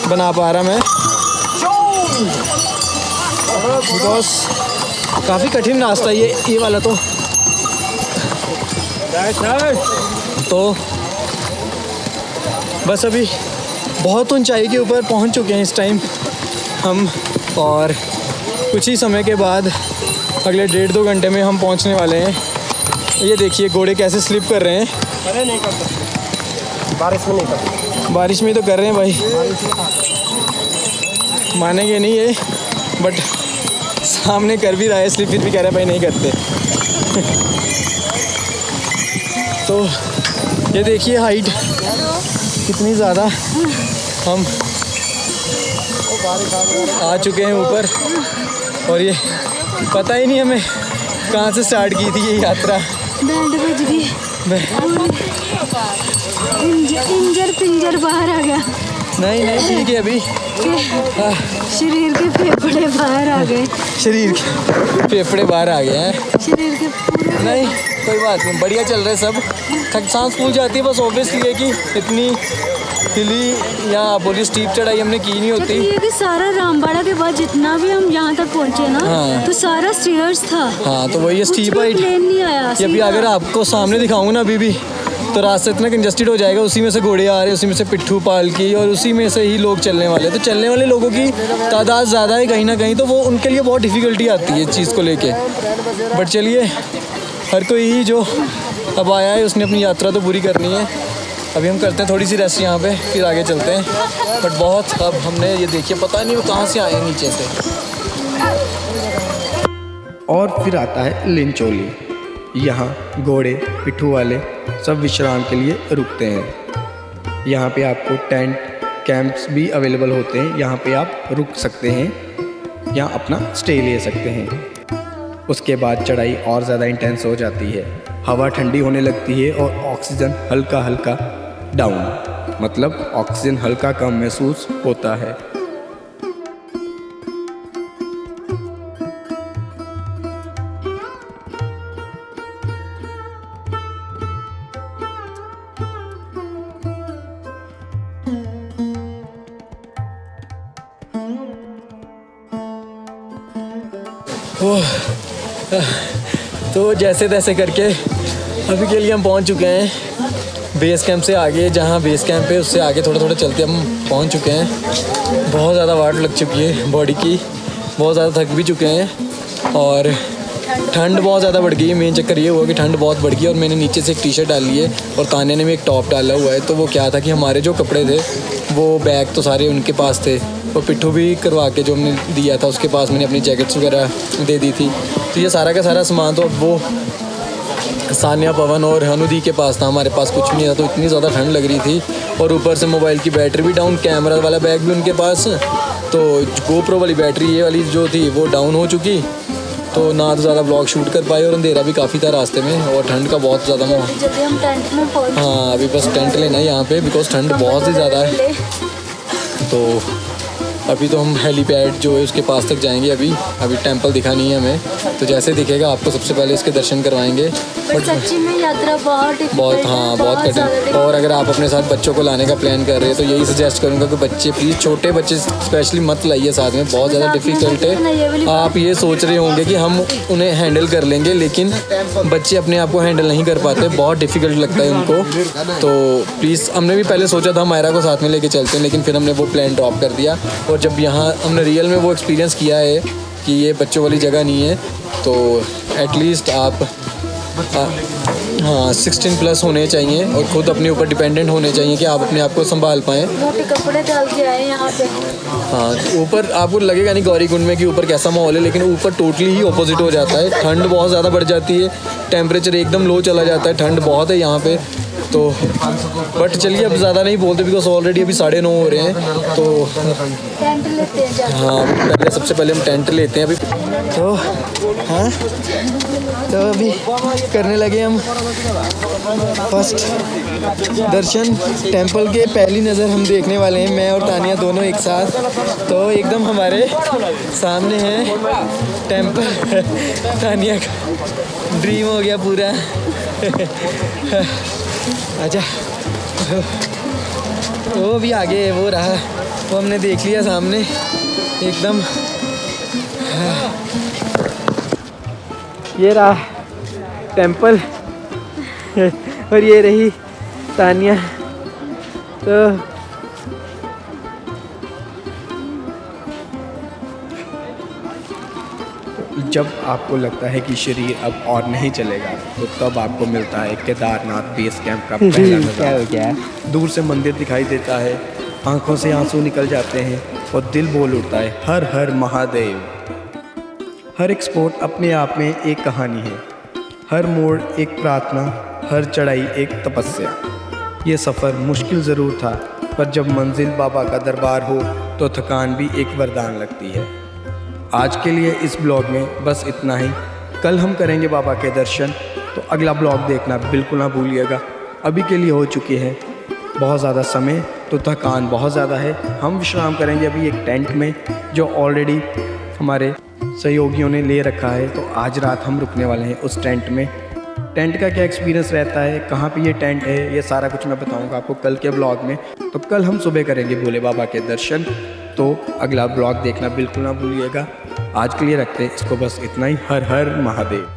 बना पा रहा मैं, बिकॉज काफ़ी कठिन रास्ता ये वाला। तो बस अभी बहुत ऊंचाई के ऊपर पहुंच चुके हैं इस टाइम हम, और कुछ ही समय के बाद अगले 1.5-2 घंटे में हम पहुंचने वाले हैं। ये देखिए घोड़े कैसे स्लिप कर रहे हैं। अरे नहीं करते, बारिश में नहीं करते। बारिश में तो कर रहे हैं भाई, मानेंगे नहीं ये, बट सामने कर भी रहा है स्लिप, फिर भी कह रहा है भाई नहीं करते। तो ये देखिए हाइट कितनी ज़्यादा, हम आ चुके हैं ऊपर, और ये पता ही नहीं हमें कहाँ से स्टार्ट की थी ये यात्रा। बैंड बज गई, इंजर पिंजर बाहर आ गया। नहीं ठीक है, अभी शरीर के फेफड़े बाहर आ गए। शरीर के फेफड़े बाहर आ गए हैं। शरीर के पूरे नहीं कोई बात नहीं, बढ़िया चल रहे सब। सांस फूल जाती है बस, ऑब्वियसली है कि इतनी हिली या बोली स्टीप चढ़ाई हमने की नहीं होती। ये कि सारा रामबाड़ा के बाद जितना भी हम यहाँ तक पहुँचे ना, हाँ। तो सारा स्टेयर्स था। हाँ तो वही स्टीप हाइट, प्लेन नहीं आया। ये अभी अगर आपको सामने दिखाऊंगा ना अभी भी, तो रास्ता इतना कंजस्टेड हो जाएगा। उसी में से घोड़े आ रहे हैं, उसी में से पिट्ठू पालकी, और उसी में से ही लोग चलने वाले। तो चलने वाले लोगों की तादाद ज़्यादा है कहीं ना कहीं, तो वो उनके लिए बहुत डिफ़िकल्टी आती है इस चीज़ को लेके। बट चलिए, हर कोई ही जो अब आया है उसने अपनी यात्रा तो पूरी करनी है। अभी हम करते हैं थोड़ी सी रेस्ट यहाँ पे, फिर आगे चलते हैं। बट बहुत, अब हमने ये देखिए पता नहीं वो कहाँ से आए नीचे से। और फिर आता है लिंचोली। यहाँ घोड़े पिट्ठू वाले सब विश्राम के लिए रुकते हैं। यहाँ पे आपको टेंट कैंप्स भी अवेलेबल होते हैं, यहाँ पे आप रुक सकते हैं, यहाँ अपना स्टे ले सकते हैं। उसके बाद चढ़ाई और ज़्यादा इंटेंस हो जाती है, हवा ठंडी होने लगती है और ऑक्सीजन हल्का हल्का डाउन, मतलब ऑक्सीजन हल्का कम महसूस होता है। तो जैसे तैसे करके अभी के लिए हम पहुंच चुके हैं बेस कैंप से आगे। जहां बेस कैंप है उससे आगे थोड़ा थोड़ा चलते हम पहुंच चुके हैं। बहुत ज़्यादा वाट लग चुकी है बॉडी की, बहुत ज़्यादा थक भी चुके हैं, और ठंड बहुत ज़्यादा बढ़ गई है। मेन चक्कर ये हुआ कि ठंड बहुत बढ़ गई है, और मैंने नीचे से एक टी शर्ट डाली है और ताने ने भी एक टॉप डाला हुआ है। तो वो क्या था कि हमारे जो कपड़े थे वो बैग तो सारे उनके पास थे, और पिट्ठू भी करवा के जो हमने दिया था उसके पास मैंने अपनी जैकेट्स वगैरह दे दी थी। तो ये सारा का सारा सामान तो अब वो सानिया, पवन और हनुदी के पास था, हमारे पास कुछ नहीं था। तो इतनी ज़्यादा ठंड लग रही थी, और ऊपर से मोबाइल की बैटरी भी डाउन, कैमरा वाला बैग भी उनके पास, तो GoPro वाली बैटरी ये वाली जो थी वो डाउन हो चुकी। तो ना तो ज़्यादा ब्लॉग शूट कर पाए, और अंधेरा भी काफ़ी था रास्ते में, और ठंड का बहुत ज़्यादा जब हम टेंट में पहुंचे, हाँ अभी बस टेंट लेना है यहाँ पे, बिकॉज ठंड बहुत ही ज़्यादा है। तो अभी तो हम हेलीपैड जो है उसके पास तक जाएंगे। अभी टेंपल दिखा नहीं है हमें, तो जैसे दिखेगा आपको सबसे पहले इसके दर्शन करवाएंगे। बट सच्ची में यात्रा बहुत बहुत कठिन। और अगर आप अपने साथ बच्चों को लाने का प्लान कर रहे हैं तो यही सजेस्ट करूँगा कि बच्चे प्लीज़, छोटे बच्चे स्पेशली मत लाइए साथ में, बहुत ज़्यादा डिफ़िकल्ट है। आप ये सोच रहे होंगे कि हम उन्हें हैंडल कर लेंगे, लेकिन बच्चे अपने आप को हैंडल नहीं कर पाते, बहुत डिफ़िकल्ट लगता है उनको। तो प्लीज़, हमने भी पहले सोचा था मायरा को साथ में लेके चलते हैं, लेकिन फिर हमने वो प्लान ड्रॉप कर दिया। और जब यहाँ हमने रियल में वो एक्सपीरियंस किया है कि ये बच्चों वाली जगह नहीं है, तो एटलीस्ट आप हाँ 16+ होने चाहिए, और ख़ुद अपने ऊपर डिपेंडेंट होने चाहिए कि आप अपने आप को संभाल पाएँ। मोटे कपड़े डाल के आए यहाँ पे। हाँ, ऊपर आपको लगेगा नहीं गौरीकुंड में कि ऊपर कैसा माहौल है, लेकिन ऊपर टोटली ही ऑपोजिट हो जाता है। ठंड बहुत ज़्यादा बढ़ जाती है, टेम्परेचर एकदम लो चला जाता है, ठंड बहुत है यहाँ पे। तो बट चलिए अब ज़्यादा नहीं बोलते बिकॉज ऑलरेडी अभी 9:30 हो रहे हैं। तो टेंट लेते हैं जाके। हाँ पहले सबसे पहले हम टेंट लेते हैं अभी। तो हाँ तो अभी करने लगे हम फर्स्ट दर्शन टेंपल के। पहली नज़र हम देखने वाले हैं, मैं और तानिया दोनों एक साथ। तो एकदम हमारे सामने है टेंपल। तानिया का ड्रीम हो गया पूरा। अच्छा वो भी आगे वो रहा, वो हमने देख लिया सामने एकदम। ये रहा टेंपल और ये रही तानिया। तो जब आपको लगता है कि शरीर अब और नहीं चलेगा तो तब आपको मिलता है केदारनाथ बेस कैंप का पहला नज़ारा। दूर से मंदिर दिखाई देता है, आंखों से आंसू निकल जाते हैं और दिल बोल उठता है हर हर महादेव। हर एक स्पॉट अपने आप में एक कहानी है, हर मोड़ एक प्रार्थना, हर चढ़ाई एक तपस्या। ये सफ़र मुश्किल ज़रूर था, पर जब मंजिल बाबा का दरबार हो तो थकान भी एक वरदान लगती है। आज के लिए इस ब्लॉग में बस इतना ही। कल हम करेंगे बाबा के दर्शन, तो अगला ब्लॉग देखना बिल्कुल ना भूलिएगा। अभी के लिए हो चुकी है बहुत ज़्यादा समय, तो थकान बहुत ज़्यादा है। हम विश्राम करेंगे अभी एक टेंट में जो ऑलरेडी हमारे सहयोगियों ने ले रखा है। तो आज रात हम रुकने वाले हैं उस टेंट में। टेंट का क्या एक्सपीरियंस रहता है, कहाँ पे ये टेंट है, ये सारा कुछ मैं बताऊंगा आपको कल के ब्लॉग में। तो कल हम सुबह करेंगे भोले बाबा के दर्शन, तो अगला ब्लॉग देखना बिल्कुल ना भूलिएगा। आज के लिए रखते हैं इसको बस इतना ही। हर हर महादेव।